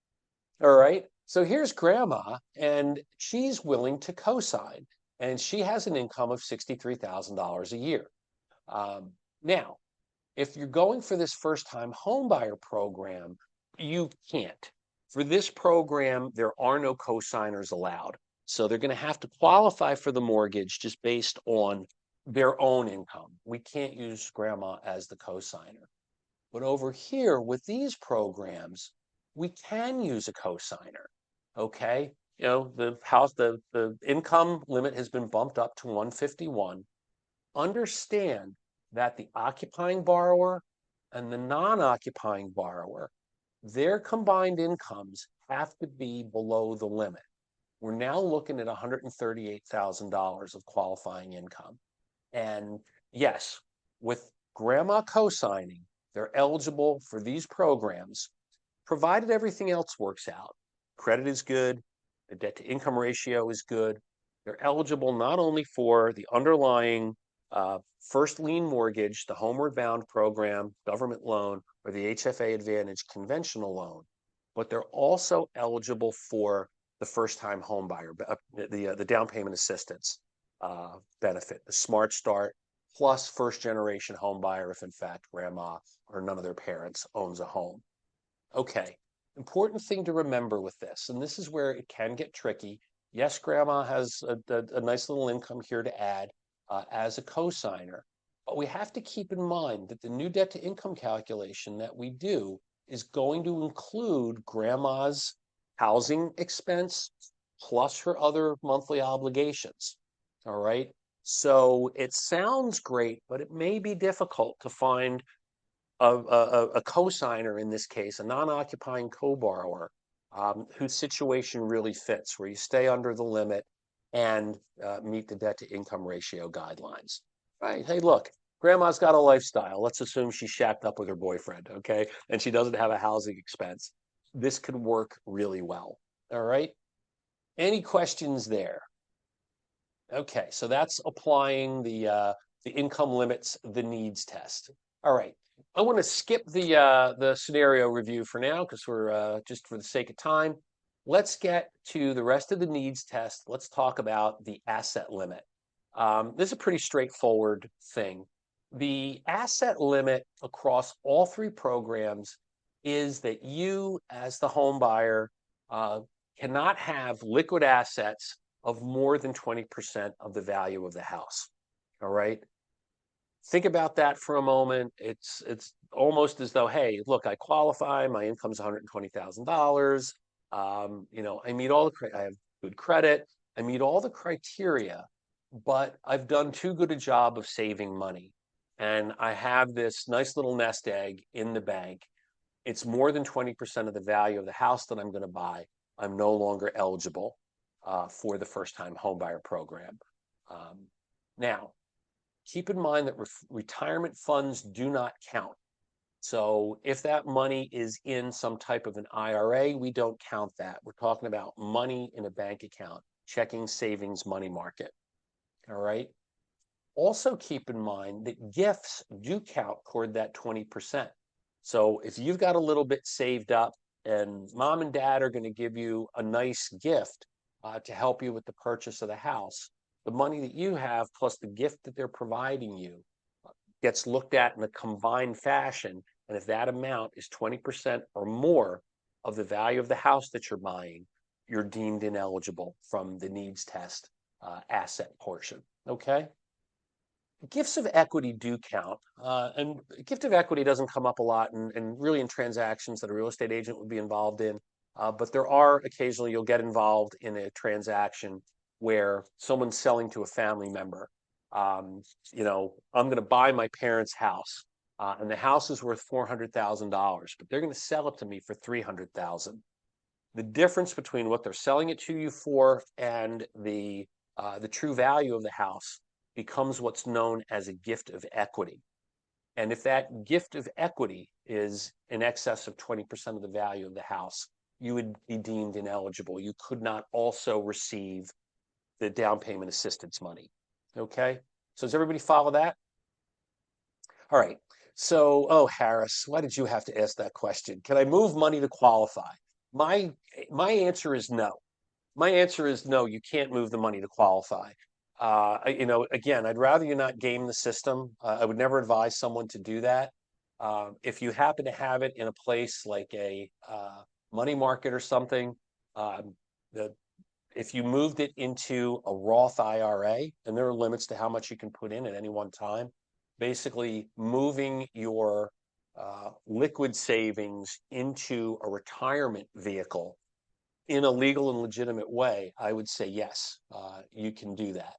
All right. So here's grandma, and she's willing to co-sign, and she has an income of $63,000 a year. Now, if you're going for this first-time homebuyer program, you can't. For this program, there are no co-signers allowed. So they're going to have to qualify for the mortgage just based on their own income. We can't use grandma as the co-signer. But over here with these programs, we can use a co-signer. Okay? The income limit has been bumped up to 151. Understand that the occupying borrower and the non-occupying borrower, their combined incomes have to be below the limit. We're now looking at $138,000 of qualifying income. And yes, with grandma co-signing, they're eligible for these programs, provided everything else works out. Credit is good, the debt to income ratio is good. They're eligible not only for the underlying first lien mortgage, the Homeward Bound program, government loan, or the HFA Advantage conventional loan, but they're also eligible for the first-time home buyer, the down payment assistance benefit, the Smart Start, plus first-generation home buyer if in fact grandma or none of their parents owns a home. Okay, important thing to remember with this, and this is where it can get tricky. Yes, grandma has a nice little income here to add as a co-signer, but we have to keep in mind that the new debt to income calculation that we do is going to include grandma's housing expense plus her other monthly obligations. All right. So it sounds great, but it may be difficult to find a co-signer in this case, a non-occupying co-borrower whose situation really fits, where you stay under the limit and meet the debt to income ratio guidelines. Right? Hey, look, grandma's got a lifestyle. Let's assume she's shacked up with her boyfriend, okay? And she doesn't have a housing expense. This could work really well. All right. Any questions there? Okay, so that's applying the income limits, the needs test. All right, I want to skip the scenario review for now because we're just for the sake of time. Let's get to the rest of the needs test. Let's talk about the asset limit. This is a pretty straightforward thing. The asset limit across all three programs is that you, as the home buyer, cannot have liquid assets of more than 20% of the value of the house. All right. Think about that for a moment. It's almost as though, hey, look, I qualify. My income's $120,000. I meet all I have good credit. I meet all the criteria, but I've done too good a job of saving money. And I have this nice little nest egg in the bank. It's more than 20% of the value of the house that I'm going to buy. I'm no longer eligible for the first-time homebuyer program. Now, keep in mind that retirement funds do not count. So if that money is in some type of an IRA, we don't count that. We're talking about money in a bank account, checking, savings, money market. All right. Also keep in mind that gifts do count toward that 20%. So if you've got a little bit saved up and mom and dad are going to give you a nice gift to help you with the purchase of the house, the money that you have plus the gift that they're providing you gets looked at in a combined fashion. And if that amount is 20% or more of the value of the house that you're buying, you're deemed ineligible from the needs test asset portion. Okay. Gifts of equity do count, and gift of equity doesn't come up a lot, and really in transactions that a real estate agent would be involved in. But there are occasionally you'll get involved in a transaction where someone's selling to a family member. I'm going to buy my parents' house, and the house is worth $400,000, but they're going to sell it to me for $300,000. The difference between what they're selling it to you for and the true value of the house becomes what's known as a gift of equity. And if that gift of equity is in excess of 20% of the value of the house, you would be deemed ineligible. You could not also receive the down payment assistance money. Okay? So does everybody follow that? All right. So, oh, Harris, why did you have to ask that question? Can I move money to qualify? My my answer is no. My answer is no, you can't move the money to qualify. Again, I'd rather you not game the system. I would never advise someone to do that. If you happen to have it in a place like a money market or something, um, the, if you moved it into a Roth IRA, and there are limits to how much you can put in at any one time, basically moving your liquid savings into a retirement vehicle in a legal and legitimate way, I would say yes, you can do that.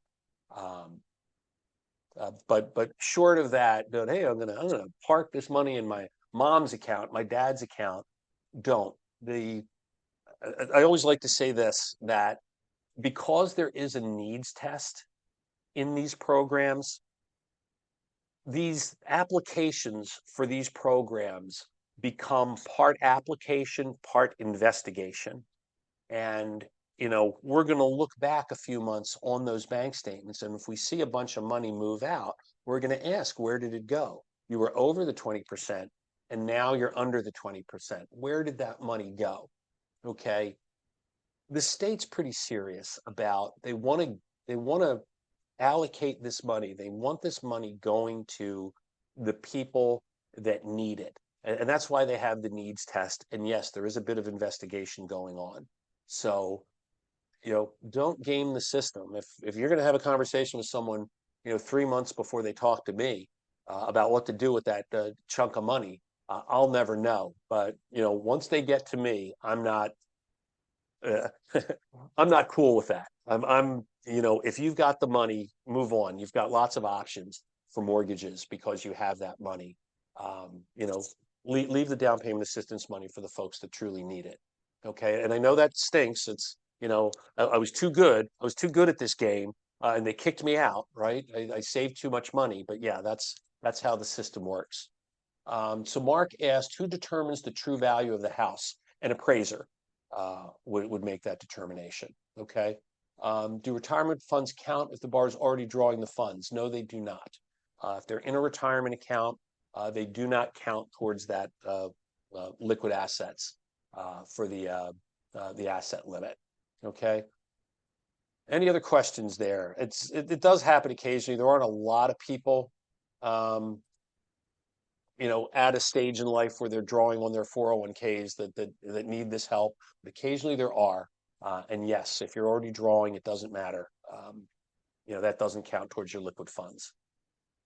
But short of that, hey, I'm gonna park this money in my mom's account, my dad's account. Don't. I always like to say this, that because there is a needs test in these programs, these applications for these programs become part application, part investigation. And, we're going to look back a few months on those bank statements. And if we see a bunch of money move out, we're going to ask, where did it go? You were over the 20%, and now you're under the 20%. Where did that money go? Okay. The state's pretty serious about, they want to allocate this money. They want this money going to the people that need it. And that's why they have the needs test. And yes, there is a bit of investigation going on. So, don't game the system. If you're going to have a conversation with someone, 3 months before they talk to me about what to do with that chunk of money, I'll never know. But once they get to me, I'm not, uh, I'm not cool with that. If you've got the money, move on. You've got lots of options for mortgages because you have that money. Um, you know, leave the down payment assistance money for the folks that truly need it. Okay. And I know that stinks. I was too good. I was too good at this game, and they kicked me out, right? I saved too much money, but yeah, that's how the system works. So Mark asked, who determines the true value of the house? An appraiser would make that determination. Okay. Do retirement funds count if the borrower is already drawing the funds? No, they do not. If they're in a retirement account, they do not count towards that liquid assets for the asset limit. Okay. Any other questions there? It does happen occasionally. There aren't a lot of people, um, at a stage in life where they're drawing on their 401ks that need this help. But occasionally there are. And yes, if you're already drawing, it doesn't matter. That doesn't count towards your liquid funds.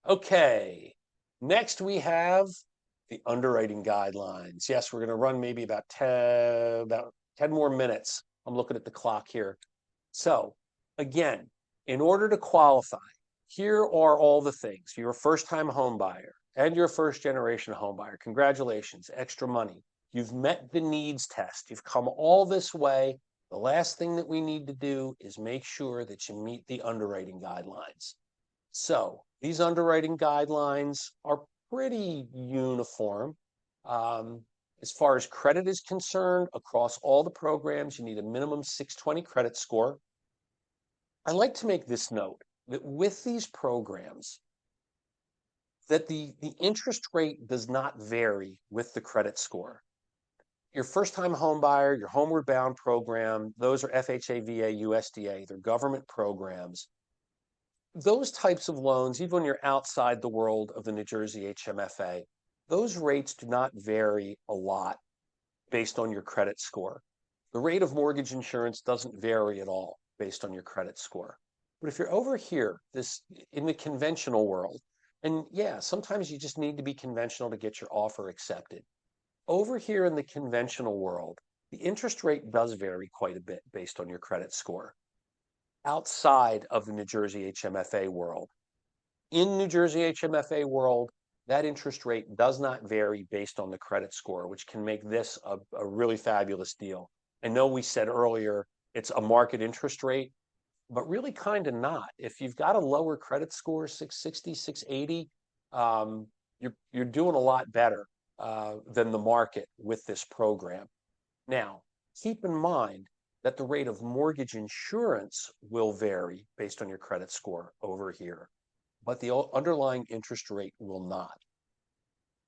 Okay. Next we have the underwriting guidelines. Yes, we're going to run maybe about 10 more minutes. I'm looking at the clock here. So again, in order to qualify, here are all the things. You're a first-time home buyer and you're a first-generation home buyer. Congratulations, extra money. You've met the needs test. You've come all this way. The last thing that we need to do is make sure that you meet the underwriting guidelines. So these underwriting guidelines are pretty uniform. As far as credit is concerned, across all the programs, you need a minimum 620 credit score. I like to make this note that with these programs, that the interest rate does not vary with the credit score. Your first-time home buyer, your Homeward Bound program, those are FHA, VA, USDA, they're government programs. Those types of loans, even when you're outside the world of the New Jersey HMFA, those rates do not vary a lot based on your credit score. The rate of mortgage insurance doesn't vary at all based on your credit score. But if you're over here, this in the conventional world, and yeah, sometimes you just need to be conventional to get your offer accepted. Over here in the conventional world, the interest rate does vary quite a bit based on your credit score. Outside of the New Jersey HMFA world, in New Jersey HMFA world, that interest rate does not vary based on the credit score, which can make this a really fabulous deal. I know we said earlier it's a market interest rate, but really kind of not. If you've got a lower credit score, 660, 680, you're doing a lot better than the market with this program. Now, keep in mind that the rate of mortgage insurance will vary based on your credit score over here, but the underlying interest rate will not.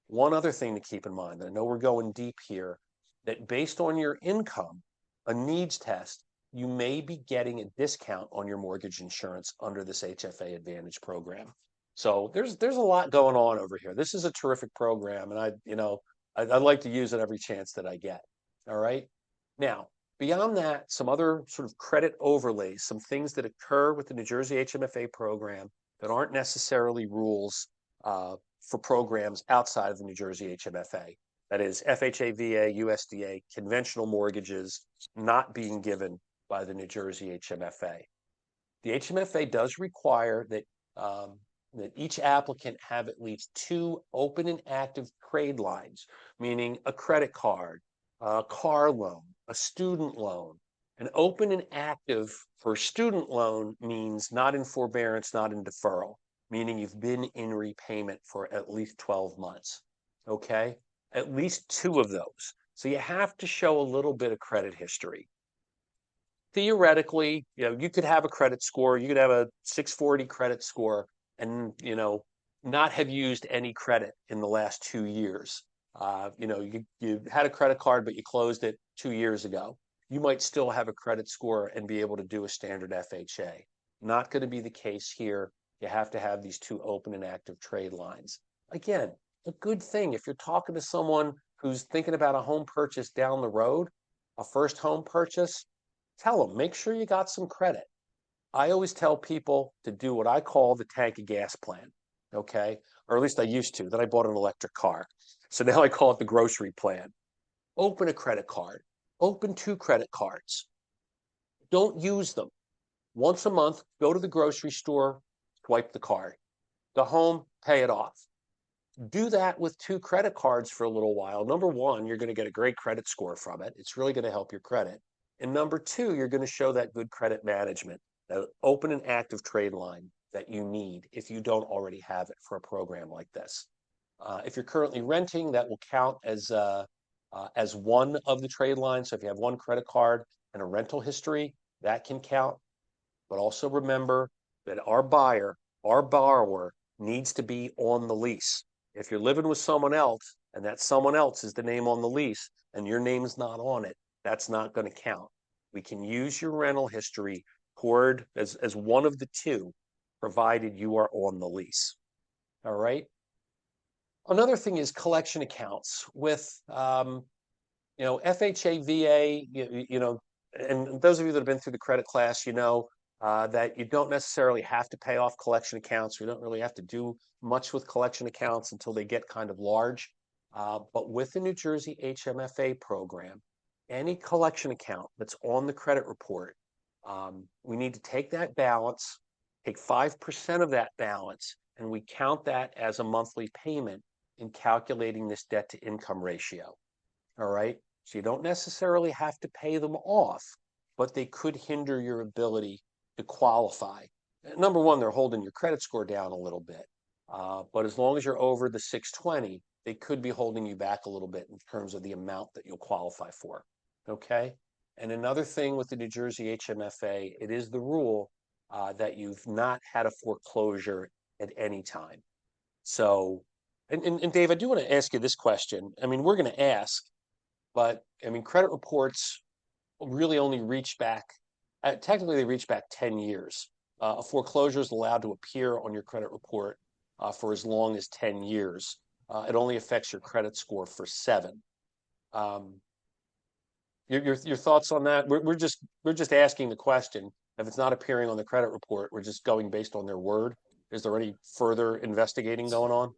One other thing to keep in mind, I know we're going deep here, that based on your income, a needs test, you may be getting a discount on your mortgage insurance under this HFA Advantage program. So there's a lot going on over here. This is a terrific program, and I'd like to use it every chance that I get. All right. Now, beyond that, some other sort of credit overlays, some things that occur with the New Jersey HMFA program that aren't necessarily rules for programs outside of the New Jersey HMFA. That is FHA, VA, USDA, conventional mortgages not being given by the New Jersey HMFA. The HMFA does require that that each applicant have at least 2 open and active trade lines, meaning a credit card, a car loan, a student loan. An open and active for a student loan means not in forbearance, not in deferral, meaning you've been in repayment for at least 12 months. Okay? At least 2 of those. So you have to show a little bit of credit history. Theoretically, you could have a credit score, you could have a 640 credit score and, not have used any credit in the last 2 years. You had a credit card, but you closed it 2 years ago. You might still have a credit score and be able to do a standard FHA. Not going to be the case here. You have to have these 2 open and active trade lines. Again, a good thing if you're talking to someone who's thinking about a home purchase down the road, a first home purchase, tell them, make sure you got some credit. I always tell people to do what I call the tank of gas plan, okay? Or at least I used to. Then I bought an electric car. So now I call it the grocery plan. Open a credit card. Open 2 credit cards. Don't use them. Once a month, go to the grocery store, swipe the card. Go home, pay it off. Do that with 2 credit cards for a little while. Number one, you're going to get a great credit score from it. It's really going to help your credit. And number 2, you're going to show that good credit management, that open and active trade line that you need if you don't already have it for a program like this. If you're currently renting, that will count as one of the trade lines. So if you have 1 credit card and a rental history, that can count. But also remember that our borrower needs to be on the lease. If you're living with someone else and that someone else is the name on the lease and your name's not on it, that's not going to count. We can use your rental history toward as one of the 2, provided you are on the lease. All right. Another thing is collection accounts with, FHA, VA, and those of you that have been through the credit class, that you don't necessarily have to pay off collection accounts. We don't really have to do much with collection accounts until they get kind of large. But with the New Jersey HMFA program, any collection account that's on the credit report, we need to take that balance, take 5% of that balance, and we count that as a monthly payment in calculating this debt to income ratio. All right. So you don't necessarily have to pay them off, but they could hinder your ability to qualify. Number one, they're holding your credit score down a little bit. But as long as you're over the 620, they could be holding you back a little bit in terms of the amount that you'll qualify for. Okay. And another thing with the New Jersey HMFA, it is the rule that you've not had a foreclosure at any time. So, and Dave, I do want to ask you this question. I mean, we're going to ask, but I mean, credit reports really only reach back, technically they reach back 10 years. A foreclosure is allowed to appear on your credit report for as long as 10 years. It only affects your credit score for 7. Your thoughts on that? We're just asking the question. If it's not appearing on the credit report, we're just going based on their word. Is there any further investigating going on?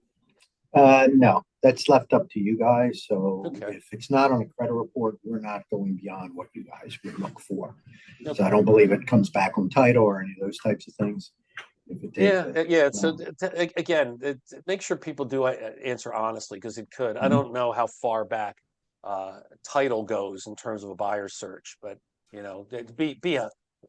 No, that's left up to you guys. So Okay. if it's not on a credit report, we're not going beyond what you guys would look for. So Okay. I don't believe it comes back on title or any of those types of things. If it did, Yeah, yeah. So no. again, make sure people do answer honestly because it could. I Mhm. don't know how far back title goes in terms of a buyer search, but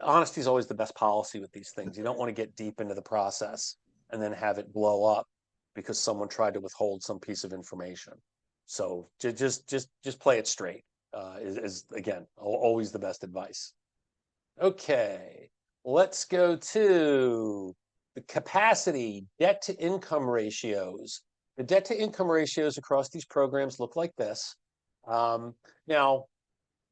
honesty is always the best policy with these things. You don't want to get deep into the process and then have it blow up because someone tried to withhold some piece of information. So just play it straight. Is again always the best advice. Okay, let's go to the capacity debt to income ratios. The debt to income ratios across these programs look like this. Now,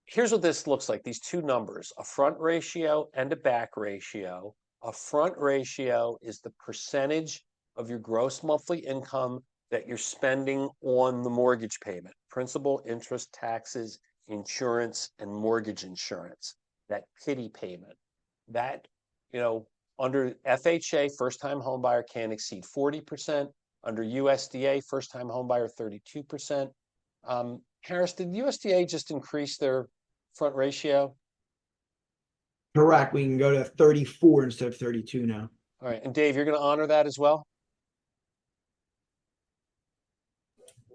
here's what this looks like, these two numbers, a front ratio and a back ratio. A front ratio is the percentage of your gross monthly income that you're spending on the mortgage payment, principal, interest, taxes, insurance, and mortgage insurance, that PITI payment. That, under FHA, first-time homebuyer can't exceed 40%. Under USDA, first-time homebuyer, 32%. Harris, did USDA just increase their front ratio? Correct. We can go to 34 instead of 32 now. All right, and Dave, you're going to honor that as well?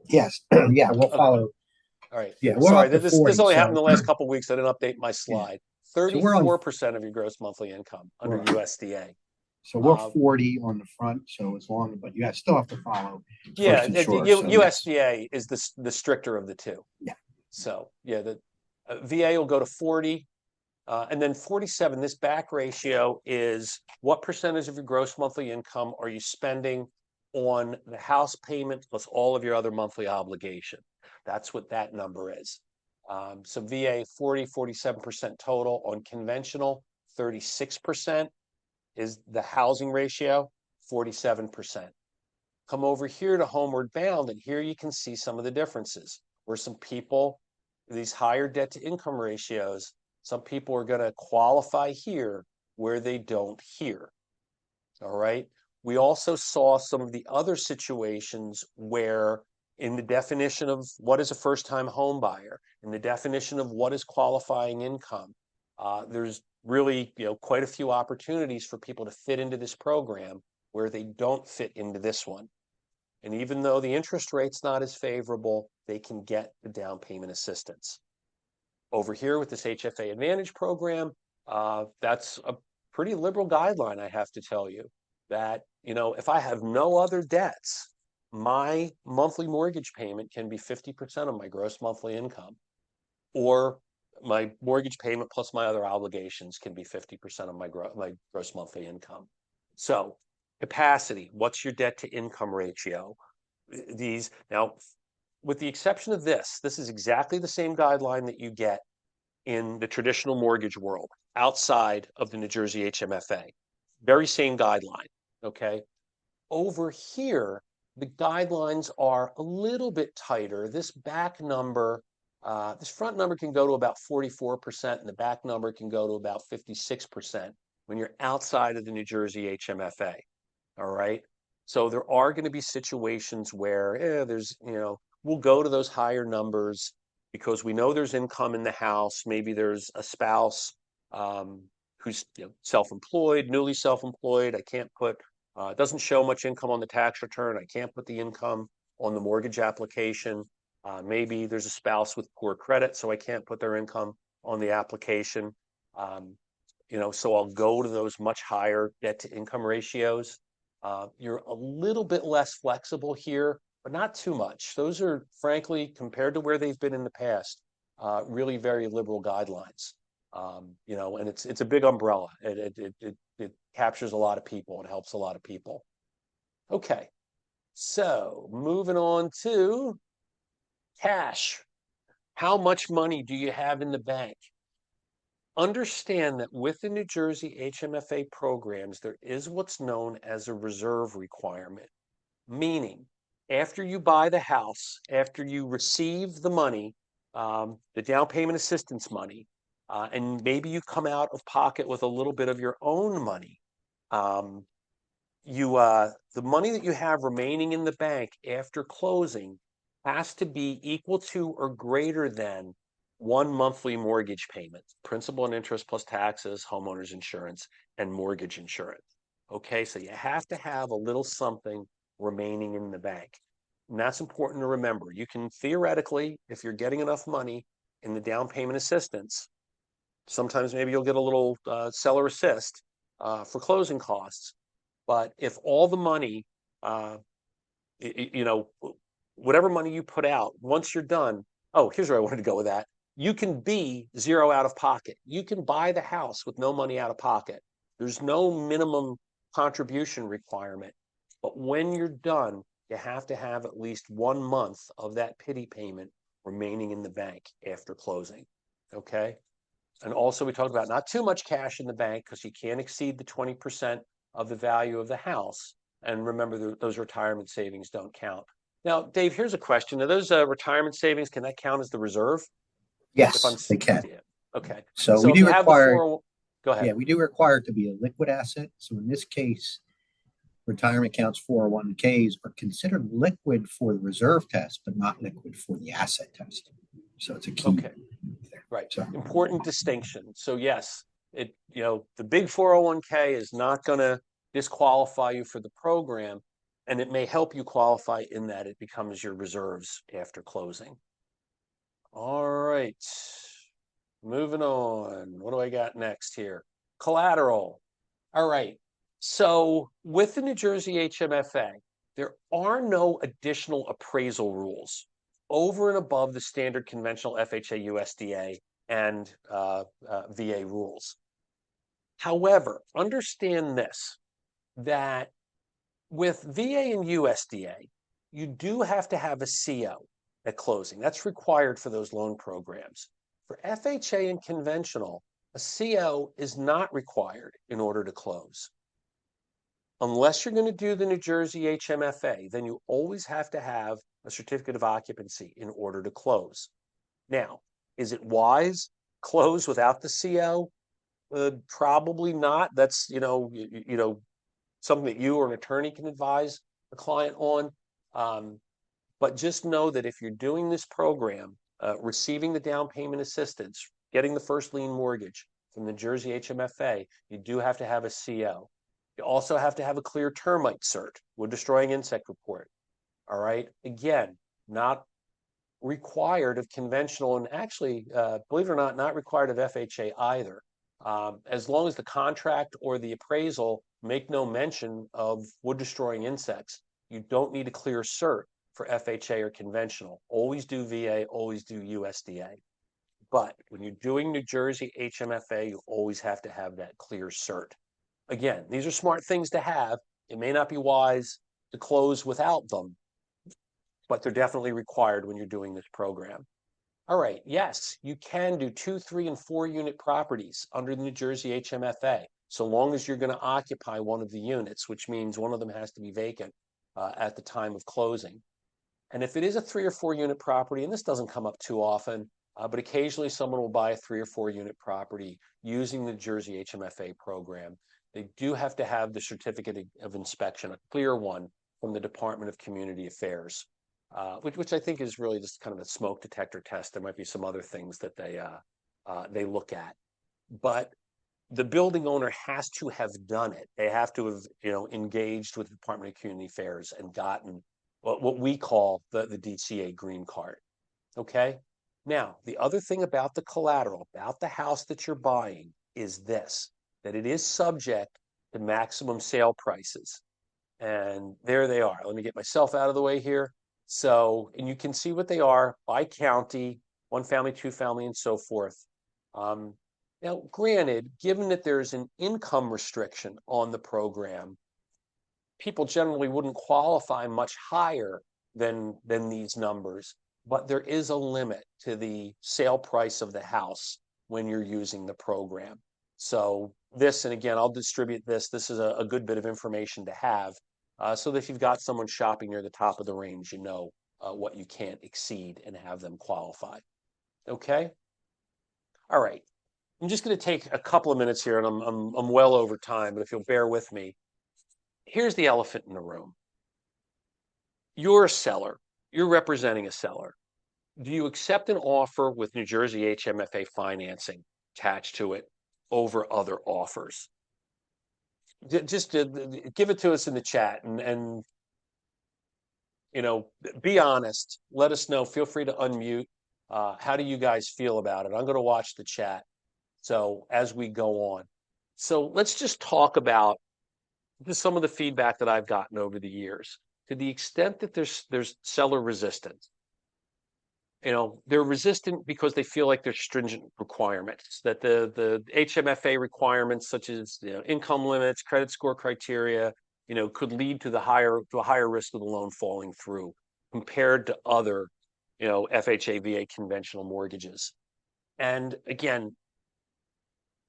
Yes, yeah, we'll Okay. follow. All right. Yeah, we're Sorry, up to this 40, only happened so the last couple of weeks. I didn't update my slide. so we're on. 34% of your gross monthly income under Right. USDA. So we're 40 on the front. So as long, but you still have to follow. Yeah, First insurer, so USDA is the stricter of the two. Yeah. So yeah, the VA will go to 40, and then 47. This back ratio is what percentage of your gross monthly income are you spending on the house payment plus all of your other monthly obligation. That's what that number is. So VA 47% total. On conventional, 36% is the housing ratio, 47%. Come over here to Homeward Bound, and here you can see some of the differences where some people, these higher debt to income ratios, some people are going to qualify here where they don't here. All right. We also saw some of the other situations where in the definition of what is a first-time home buyer, in the definition of what is qualifying income, there's really, quite a few opportunities for people to fit into this program where they don't fit into this one. And even though the interest rate's not as favorable, they can get the down payment assistance. Over here with this HFA Advantage program, that's a pretty liberal guideline, I have to tell you, that, if I have no other debts, my monthly mortgage payment can be 50% of my gross monthly income, or my mortgage payment plus my other obligations can be 50% of my gross monthly income. So capacity, what's your debt to income ratio? Now, with the exception of this is exactly the same guideline that you get in the traditional mortgage world outside of the New Jersey HMFA. Very same guideline, okay? Over here, the guidelines are a little bit tighter. This back number, this front number can go to about 44%, and the back number can go to about 56% when you're outside of the New Jersey HMFA, all right? So there are going to be situations where we'll go to those higher numbers because we know there's income in the house. Maybe there's a spouse who's self-employed, newly self-employed. I can't put, it doesn't show much income on the tax return. I can't put the income on the mortgage application. Maybe there's a spouse with poor credit, so I can't put their income on the application. So I'll go to those much higher debt to income ratios. You're a little bit less flexible here, but not too much. Those are, frankly, compared to where they've been in the past, really very liberal guidelines. And it's a big umbrella. It captures a lot of people. It helps a lot of people. Okay, so moving on to cash. How much money do you have in the bank? Understand that with the New Jersey HMFA programs, there is what's known as a reserve requirement, meaning after you buy the house, after you receive the money, the down payment assistance money, and maybe you come out of pocket with a little bit of your own money. The money that you have remaining in the bank after closing has to be equal to or greater than one monthly mortgage payment, principal and interest plus taxes, homeowners insurance, and mortgage insurance. Okay, so you have to have a little something remaining in the bank. And that's important to remember. You can theoretically, if you're getting enough money in the down payment assistance, sometimes maybe you'll get a little seller assist for closing costs. But if all the money, you know, whatever money you put out, once you're done, oh, here's where I wanted to go with that. You can be zero out of pocket. You can buy the house with no money out of pocket. There's no minimum contribution requirement. But when you're done, you have to have at least 1 month of that pity payment remaining in the bank after closing. Okay. And also, we talked about not too much cash in the bank because you can't exceed the 20% of the value of the house. And remember, those retirement savings don't count. Now, Dave, here's a question. Are those retirement savings, can that count as the reserve? If I'm, Yes, they can. yeah, okay. So So we if do you have the require, 401, go ahead. yeah, we do require it to be a liquid asset. So in this case, retirement accounts 401ks are considered liquid for the reserve test, but not liquid for the asset test. So it's a key. Okay, right. So important distinction. So yes, the big 401k is not going to disqualify you for the program, and it may help you qualify in that it becomes your reserves after closing. All right, moving on. What do I got next here? Collateral. All right. So with the New Jersey HMFA, there are no additional appraisal rules over and above the standard conventional FHA, USDA, and VA rules. However, understand this, that with VA and USDA, you do have to have a CO at closing. That's required for those loan programs. For FHA and conventional, a CO is not required in order to close. Unless you're going to do the New Jersey HMFA, then you always have to have a certificate of occupancy in order to close. Now, is it wise close without the CO? Probably not. That's something that you or an attorney can advise a client on. But just know that if you're doing this program, receiving the down payment assistance, getting the first lien mortgage from the Jersey HMFA, you do have to have a CO. You also have to have a clear termite cert, wood destroying insect report. All right. Again, not required of conventional, and actually, believe it or not required of FHA either. As long as the contract or the appraisal make no mention of wood destroying insects, you don't need a clear cert for FHA or conventional. Always do VA, always do USDA. But when you're doing New Jersey HMFA, you always have to have that clear cert. Again, these are smart things to have. It may not be wise to close without them, but they're definitely required when you're doing this program. All right, yes, you can do 2, 3, and 4 unit properties under the New Jersey HMFA, so long as you're going to occupy one of the units, which means one of them has to be vacant at the time of closing. And if it is a 3 or 4 unit property, and this doesn't come up too often, but occasionally someone will buy a 3 or 4 unit property using the Jersey HMFA program, they do have to have the certificate of inspection, a clear one from the Department of Community Affairs, which I think is really just kind of a smoke detector test. There might be some other things that they look at, but the building owner has to have done it. They have to have engaged with the Department of Community Affairs and gotten what we call the DCA green card. Okay. Now, the other thing about the collateral, about the house that you're buying, is this, that it is subject to maximum sale prices. And there they are. Let me get myself out of the way here. So, and you can see what they are by county, 1 family, 2 family, and so forth. Now, granted, given that there's an income restriction on the program, people generally wouldn't qualify much higher than these numbers, but there is a limit to the sale price of the house when you're using the program. So this, and again, I'll distribute this. This is a good bit of information to have, so that if you've got someone shopping near the top of the range, you know what you can't exceed and have them qualify. Okay? All right. I'm just going to take a couple of minutes here, and I'm well over time, but if you'll bear with me, here's the elephant in the room. You're a seller. You're representing a seller. Do you accept an offer with New Jersey HMFA financing attached to it over other offers? Just give it to us in the chat, and be honest. Let us know. Feel free to unmute. How do you guys feel about it? I'm going to watch the chat. So as we go on, so let's just talk about some of the feedback that I've gotten over the years. To the extent that there's seller resistance, they're resistant because they feel like there's stringent requirements, that the HMFA requirements, such as income limits, credit score criteria, could lead to a higher risk of the loan falling through compared to other, FHA, VA conventional mortgages. And again,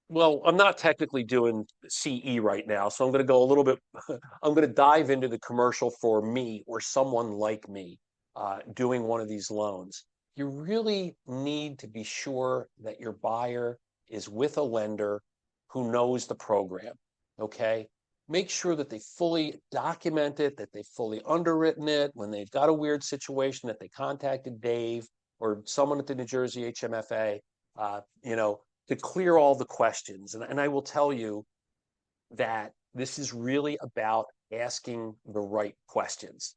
well, I'm not technically doing CE right now, so I'm going to go a little bit, I'm going to dive into the commercial for me or someone like me doing one of these loans. You really need to be sure that your buyer is with a lender who knows the program, okay? Make sure that they fully document it, that they've fully underwritten it. When they've got a weird situation, that they contacted Dave or someone at the New Jersey HMFA, to clear all the questions. And I will tell you that this is really about asking the right questions.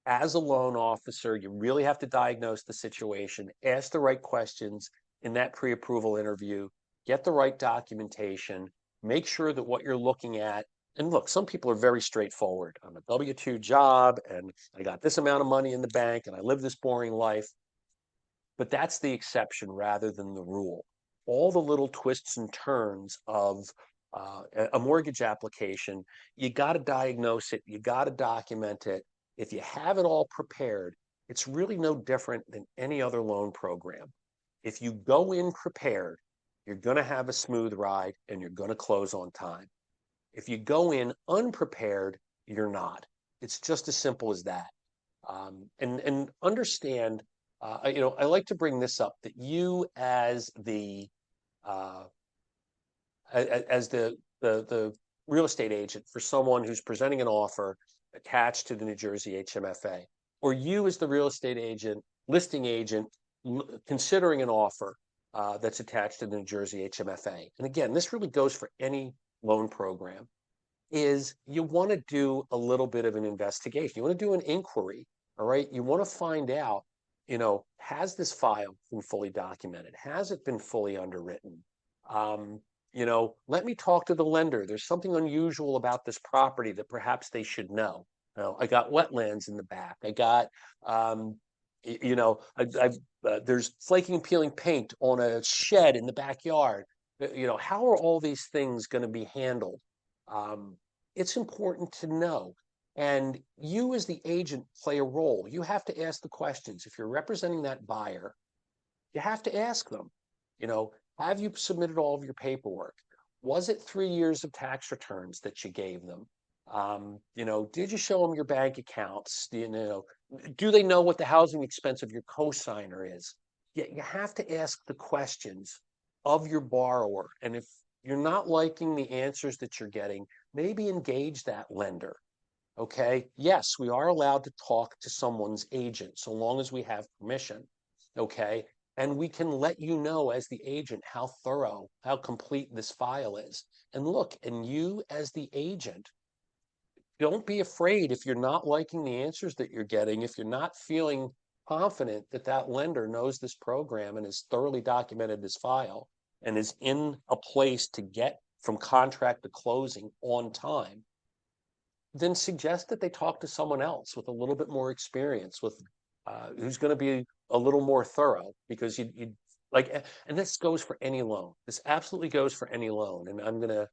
As a loan officer, you really have to diagnose the situation, ask the right questions in that pre-approval interview, get the right documentation, make sure that what you're looking at, and look, some people are very straightforward. I'm a W-2 job, and I got this amount of money in the bank, and I live this boring life. But that's the exception rather than the rule. All the little twists and turns of a mortgage application, you got to diagnose it, you got to document it. If you have it all prepared, it's really no different than any other loan program. If you go in prepared, you're going to have a smooth ride and you're going to close on time. If you go in unprepared, you're not. It's just as simple as that. And understand, I like to bring this up, that you as the real estate agent for someone who's presenting an offer attached to the New Jersey HMFA, or you as the real estate agent, listing agent, considering an offer that's attached to the New Jersey HMFA. And again, this really goes for any loan program, is you want to do a little bit of an investigation. You want to do an inquiry, all right? You want to find out, has this file been fully documented? Has it been fully underwritten? Let me talk to the lender. There's something unusual about this property that perhaps they should know. I got wetlands in the back. I got, there's flaking and peeling paint on a shed in the backyard. How are all these things going to be handled? It's important to know. And you as the agent play a role. You have to ask the questions. If you're representing that buyer, you have to ask them, have you submitted all of your paperwork? Was it 3 years of tax returns that you gave them? Did you show them your bank accounts? Do they know what the housing expense of your cosigner is? You have to ask the questions of your borrower. And if you're not liking the answers that you're getting, maybe engage that lender. Okay. Yes, we are allowed to talk to someone's agent so long as we have permission. Okay. And we can let you know as the agent how thorough, how complete this file is. And look, and you as the agent, don't be afraid if you're not liking the answers that you're getting, if you're not feeling confident that that lender knows this program and has thoroughly documented this file and is in a place to get from contract to closing on time, then suggest that they talk to someone else with a little bit more experience, with who's going to be a little more thorough, because you like, and this goes for any loan. This absolutely goes for any loan. And I'm going to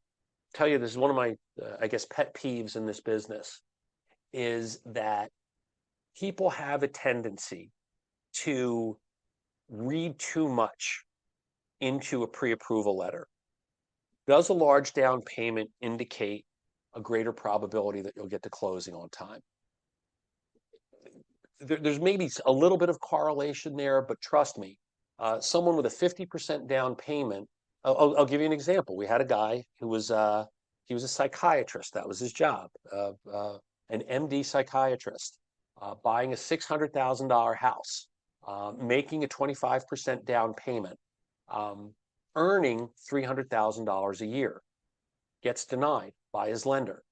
tell you, this is one of my, pet peeves in this business, is that people have a tendency to read too much into a pre-approval letter. Does a large down payment indicate a greater probability that you'll get to closing on time? There's maybe a little bit of correlation there, but trust me, someone with a 50% down payment I'll give you an example. We had a guy who was he was a psychiatrist. That was his job, an MD psychiatrist, buying a $600,000 house, making a 25% down payment, earning $300,000 a year, gets denied by his lender.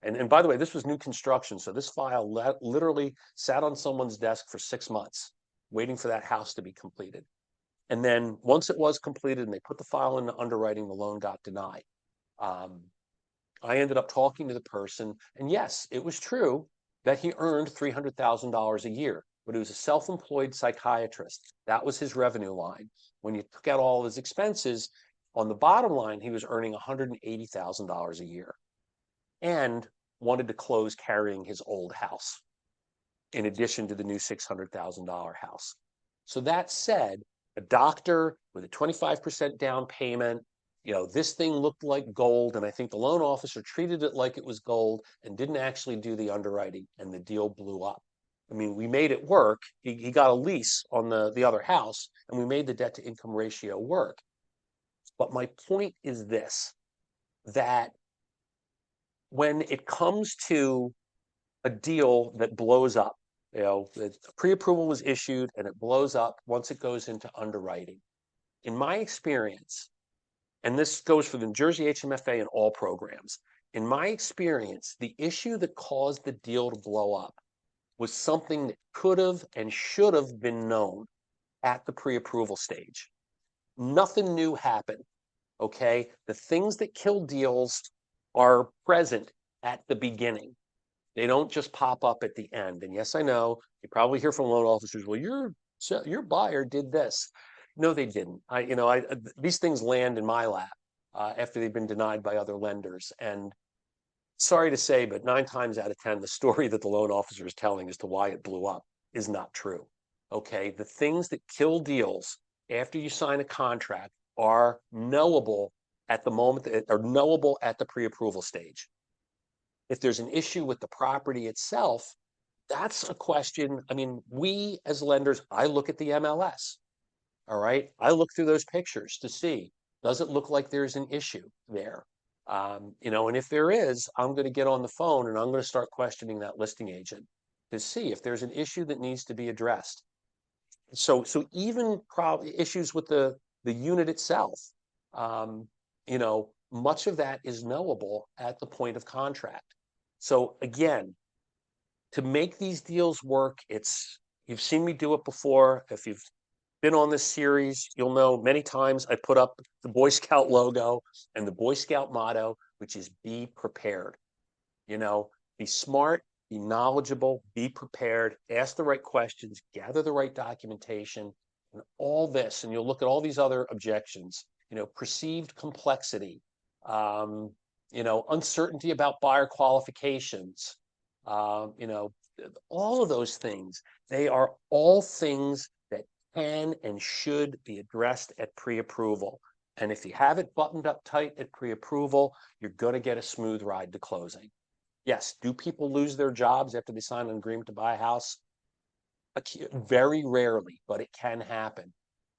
And by the way, this was new construction, so this file literally sat on someone's desk for 6 months, waiting for that house to be completed. And then once it was completed and they put the file into underwriting, the loan got denied. I ended up talking to the person, and yes, it was true that he earned $300,000 a year, but he was a self-employed psychiatrist. That was his revenue line. When you took out all his expenses, on the bottom line, he was earning $180,000 a year and wanted to close carrying his old house in addition to the new $600,000 house. So that said, a doctor with a 25% down payment, this thing looked like gold, and I think the loan officer treated it like it was gold and didn't actually do the underwriting, and the deal blew up. I mean, we made it work. He got a lease on the other house, and we made the debt to income ratio work. But my point is this, that when it comes to a deal that blows up, the pre-approval was issued and it blows up once it goes into underwriting. In my experience, and this goes for the New Jersey HMFA and all programs, in my experience, the issue that caused the deal to blow up was something that could have and should have been known at the pre-approval stage. Nothing new happened, okay? The things that kill deals are present at the beginning. They don't just pop up at the end. And yes, I know you probably hear from loan officers, well, your buyer did this. No, they didn't. These things land in my lap after they've been denied by other lenders. And sorry to say, but 9 times out of 10, the story that the loan officer is telling as to why it blew up is not true. Okay, the things that kill deals after you sign a contract are knowable at the moment, are knowable at the pre-approval stage. If there's an issue with the property itself, that's a question. I mean, we as lenders, I look at the MLS. All right. I look through those pictures to see, does it look like there's an issue there? And if there is, I'm going to get on the phone and I'm going to start questioning that listing agent to see if there's an issue that needs to be addressed. So even issues with the unit itself, much of that is knowable at the point of contract. So again, to make these deals work, you've seen me do it before. If you've been on this series, you'll know many times I put up the Boy Scout logo and the Boy Scout motto, which is be prepared. Be smart, be knowledgeable, be prepared, ask the right questions, gather the right documentation, and all this. And you'll look at all these other objections, perceived complexity, uncertainty about buyer qualifications, all of those things. They are all things that can and should be addressed at pre-approval. And if you have it buttoned up tight at pre-approval, you're going to get a smooth ride to closing. Yes, do people lose their jobs after they sign an agreement to buy a house? Very rarely, but it can happen.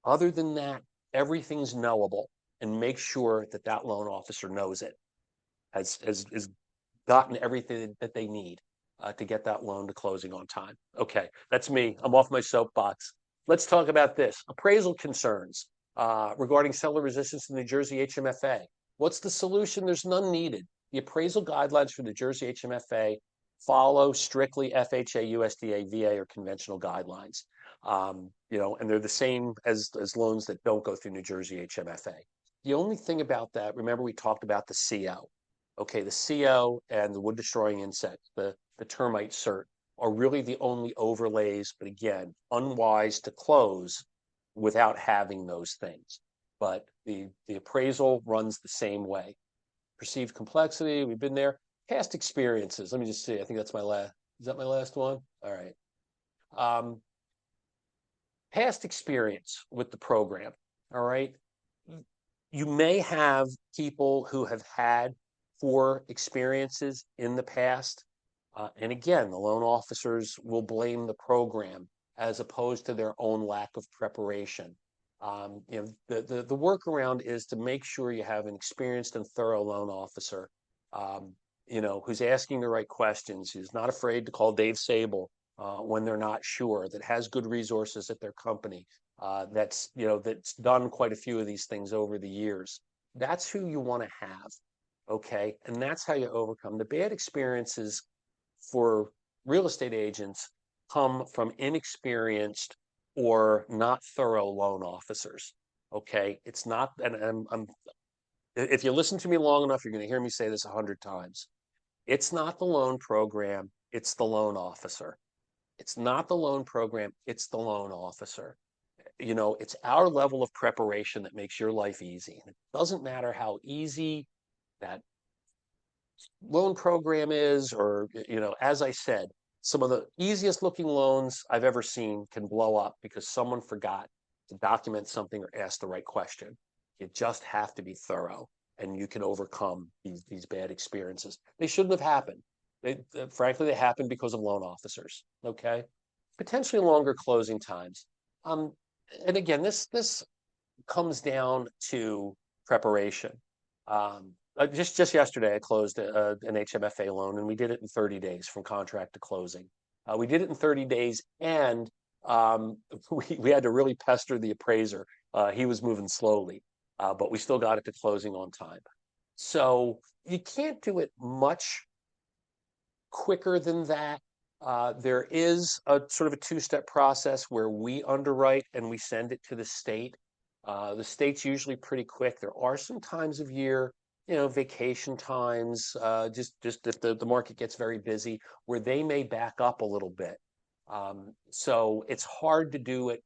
Other than that, everything's knowable, and make sure that loan officer knows it, has gotten everything that they need to get that loan to closing on time. Okay, that's me. I'm off my soapbox. Let's talk about this. Appraisal concerns regarding seller resistance in the New Jersey HMFA. What's the solution? There's none needed. The appraisal guidelines for the Jersey HMFA follow strictly FHA, USDA, VA, or conventional guidelines. And they're the same as loans that don't go through New Jersey HMFA. The only thing about that, remember we talked about the CO. Okay, the CO and the wood destroying insect, the termite cert, are really the only overlays, but again, unwise to close without having those things. But the appraisal runs the same way. Perceived complexity, we've been there. Past experiences, let me just see. I think that's my last. Is that my last one? All right. Past experience with the program. All right. You may have people who have had poor experiences in the past. And again, the loan officers will blame the program as opposed to their own lack of preparation. The workaround is to make sure you have an experienced and thorough loan officer, who's asking the right questions, who's not afraid to call Dave Sable when they're not sure, that has good resources at their company, that's done quite a few of these things over the years. That's who you want to have, okay? And that's how you overcome the bad experiences for real estate agents come from inexperienced or not thorough loan officers. Okay, it's not, and if you listen to me long enough, you're going to hear me say this 100 times. It's not the loan program, it's the loan officer. It's not the loan program, it's the loan officer. It's our level of preparation that makes your life easy. And it doesn't matter how easy that loan program is, or, as I said, some of the easiest looking loans I've ever seen can blow up because someone forgot to document something or ask the right question. You just have to be thorough, and you can overcome these bad experiences. They shouldn't have happened. Frankly, they happened because of loan officers. Okay, potentially longer closing times. And again, this comes down to preparation. Just yesterday, I closed an HMFA loan, and we did it in 30 days from contract to closing. We did it in 30 days, and we had to really pester the appraiser. He was moving slowly, but we still got it to closing on time. So you can't do it much quicker than that. There is a sort of a two-step process where we underwrite and we send it to the state. The state's usually pretty quick. There are some times of year, vacation times, just if the market gets very busy, where they may back up a little bit. So it's hard to do it,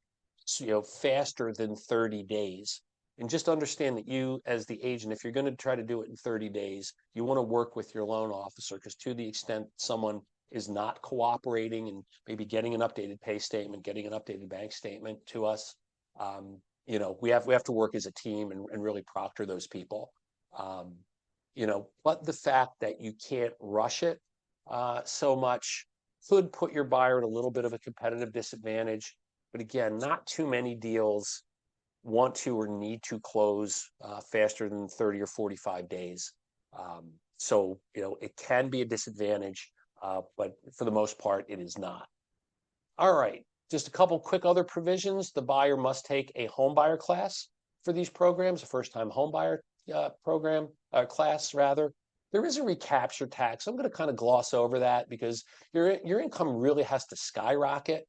faster than 30 days. And just understand that you, as the agent, if you're going to try to do it in 30 days, you want to work with your loan officer, because to the extent someone is not cooperating and maybe getting an updated pay statement, getting an updated bank statement to us, we have to work as a team and really proctor those people. But the fact that you can't rush it so much could put your buyer at a little bit of a competitive disadvantage. But again, not too many deals want to or need to close faster than 30 or 45 days. So, it can be a disadvantage, but for the most part, it is not. All right, just a couple quick other provisions. The buyer must take a home buyer class for these programs, a first-time home buyer program, class rather. There is a recapture tax. I'm going to kind of gloss over that because your income really has to skyrocket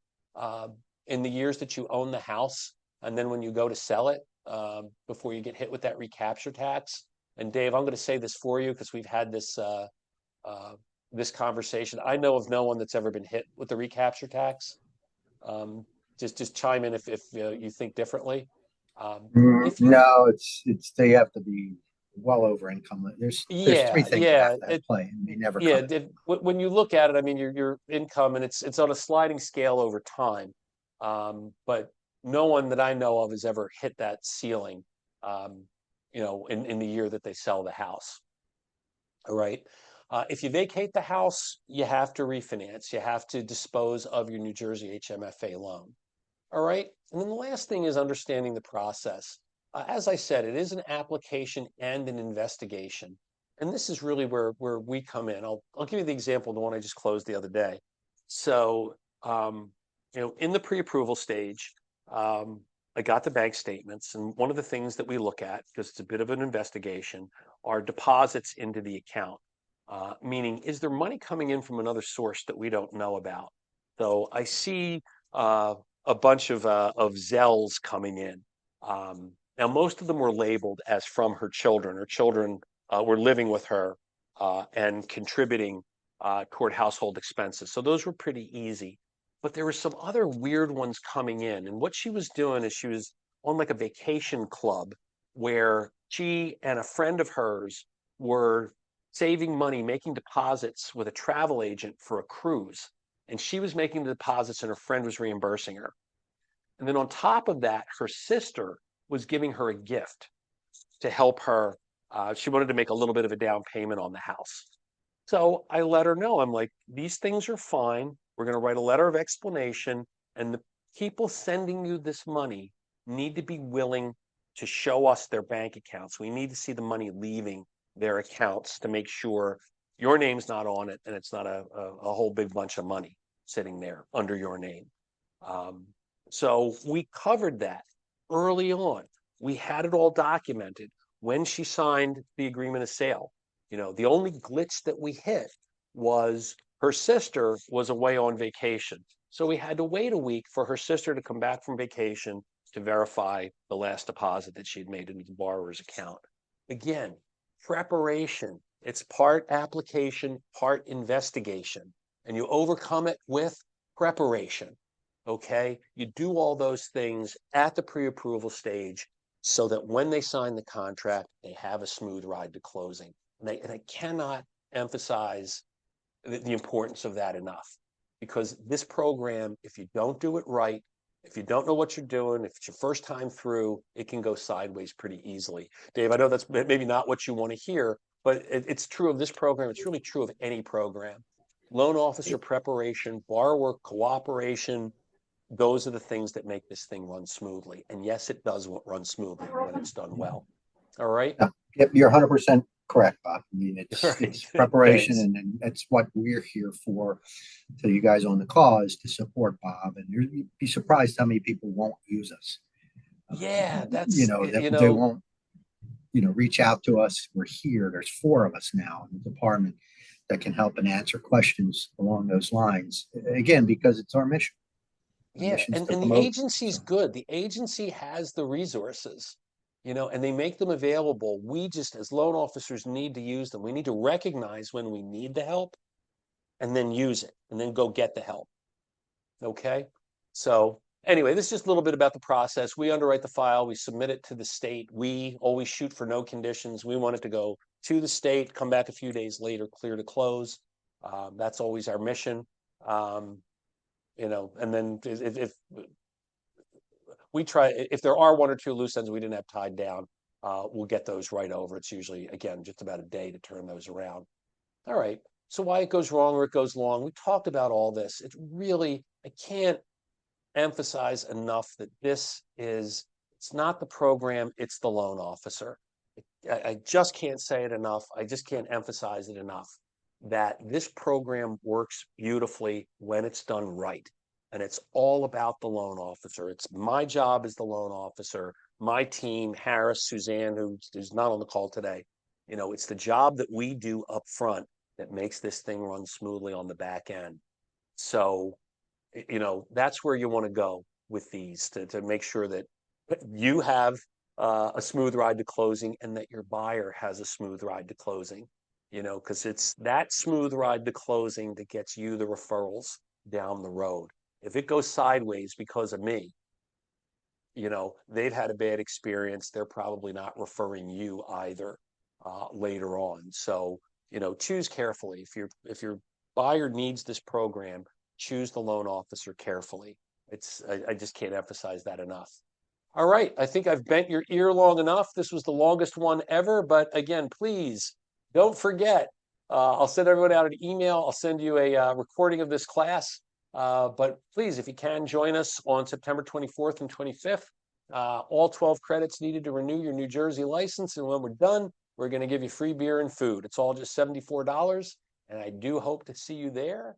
in the years that you own the house, and then when you go to sell it, before you get hit with that recapture tax. And Dave, I'm going to say this for you because we've had this this conversation. I know of no one that's ever been hit with the recapture tax. Just chime in if you think differently. No, it's they have to be well over income. There's three things that have to play, and they never come. When you look at it, I mean, your income, and it's on a sliding scale over time. But no one that I know of has ever hit that ceiling, in the year that they sell the house. All right. If you vacate the house, you have to refinance. You have to dispose of your New Jersey HMFA loan. All right. And then the last thing is understanding the process. As I said, it is an application and an investigation. And this is really where we come in. I'll give you the example of the one I just closed the other day. So, in the pre-approval stage, I got the bank statements. And one of the things that we look at, because it's a bit of an investigation, are deposits into the account. Meaning, is there money coming in from another source that we don't know about? So I see a bunch of Zells coming in. Now, most of them were labeled as from her children. Her children were living with her and contributing toward household expenses. So those were pretty easy. But there were some other weird ones coming in. And what she was doing is she was on like a vacation club where she and a friend of hers were saving money, making deposits with a travel agent for a cruise. And she was making the deposits and her friend was reimbursing her. And then on top of that, her sister was giving her a gift to help her. She wanted to make a little bit of a down payment on the house. So I let her know, I'm like, these things are fine. We're going to write a letter of explanation. And the people sending you this money need to be willing to show us their bank accounts. We need to see the money leaving their accounts to make sure your name's not on it and it's not a whole big bunch of money sitting there under your name. So we covered that early on. We had it all documented when she signed the agreement of sale. You know, the only glitch that we hit was her sister was away on vacation. So we had to wait a week for her sister to come back from vacation to verify the last deposit that she'd made into the borrower's account. Again, preparation. It's part application, part investigation, and you overcome it with preparation. Okay, you do all those things at the pre-approval stage so that when they sign the contract, they have a smooth ride to closing. And I cannot emphasize the importance of that enough, because this program, if you don't do it right, if you don't know what you're doing, if it's your first time through, it can go sideways pretty easily. Dave, I know that's maybe not what you want to hear, but it's true of this program. It's really true of any program. Loan officer preparation, borrower cooperation, those are the things that make this thing run smoothly. And yes, it does run smoothly when it's done well. All right. Yep, you're 100% correct, Bob. I mean, Right. it's preparation, Thanks. and that's what we're here for. To you guys on the call is to support Bob, and you'd be surprised how many people won't use us. Yeah, You that's, know, that you they know, won't, reach out to us. We're here. There's 4 of us now in the department that can help and answer questions along those lines. Again, because it's our mission. Our yeah, mission is to and the promote. agency's So, good. The agency has the resources, and they make them available. We just, as loan officers, need to use them. We need to recognize when we need the help and then use it and then go get the help. Okay. So anyway, this is just a little bit about the process. We underwrite the file, we submit it to the state. We always shoot for no conditions. We want it to go to the state, come back a few days later, clear to close. That's always our mission. And then if we try, if there are 1 or 2 loose ends we didn't have tied down, we'll get those right over. It's usually, again, just about a day to turn those around. All right. So why it goes wrong or it goes long, we talked about all this. It's really, I can't emphasize enough that it's not the program, it's the loan officer. I just can't say it enough. I just can't emphasize it enough that this program works beautifully when it's done right. And it's all about the loan officer. It's my job as the loan officer, my team, Harris, Suzanne, who's not on the call today. It's the job that we do up front that makes this thing run smoothly on the back end. So, that's where you want to go with these to make sure that you have a smooth ride to closing and that your buyer has a smooth ride to closing, because it's that smooth ride to closing that gets you the referrals down the road. If it goes sideways because of me, they've had a bad experience. They're probably not referring you either later on. So, choose carefully. If your buyer needs this program, choose the loan officer carefully. I just can't emphasize that enough. All right, I think I've bent your ear long enough. This was the longest one ever, but again, please don't forget. I'll send everyone out an email. I'll send you a recording of this class. But please, if you can, join us on September 24th and 25th. All 12 credits needed to renew your New Jersey license. And when we're done, we're going to give you free beer and food. It's all just $74. And I do hope to see you there.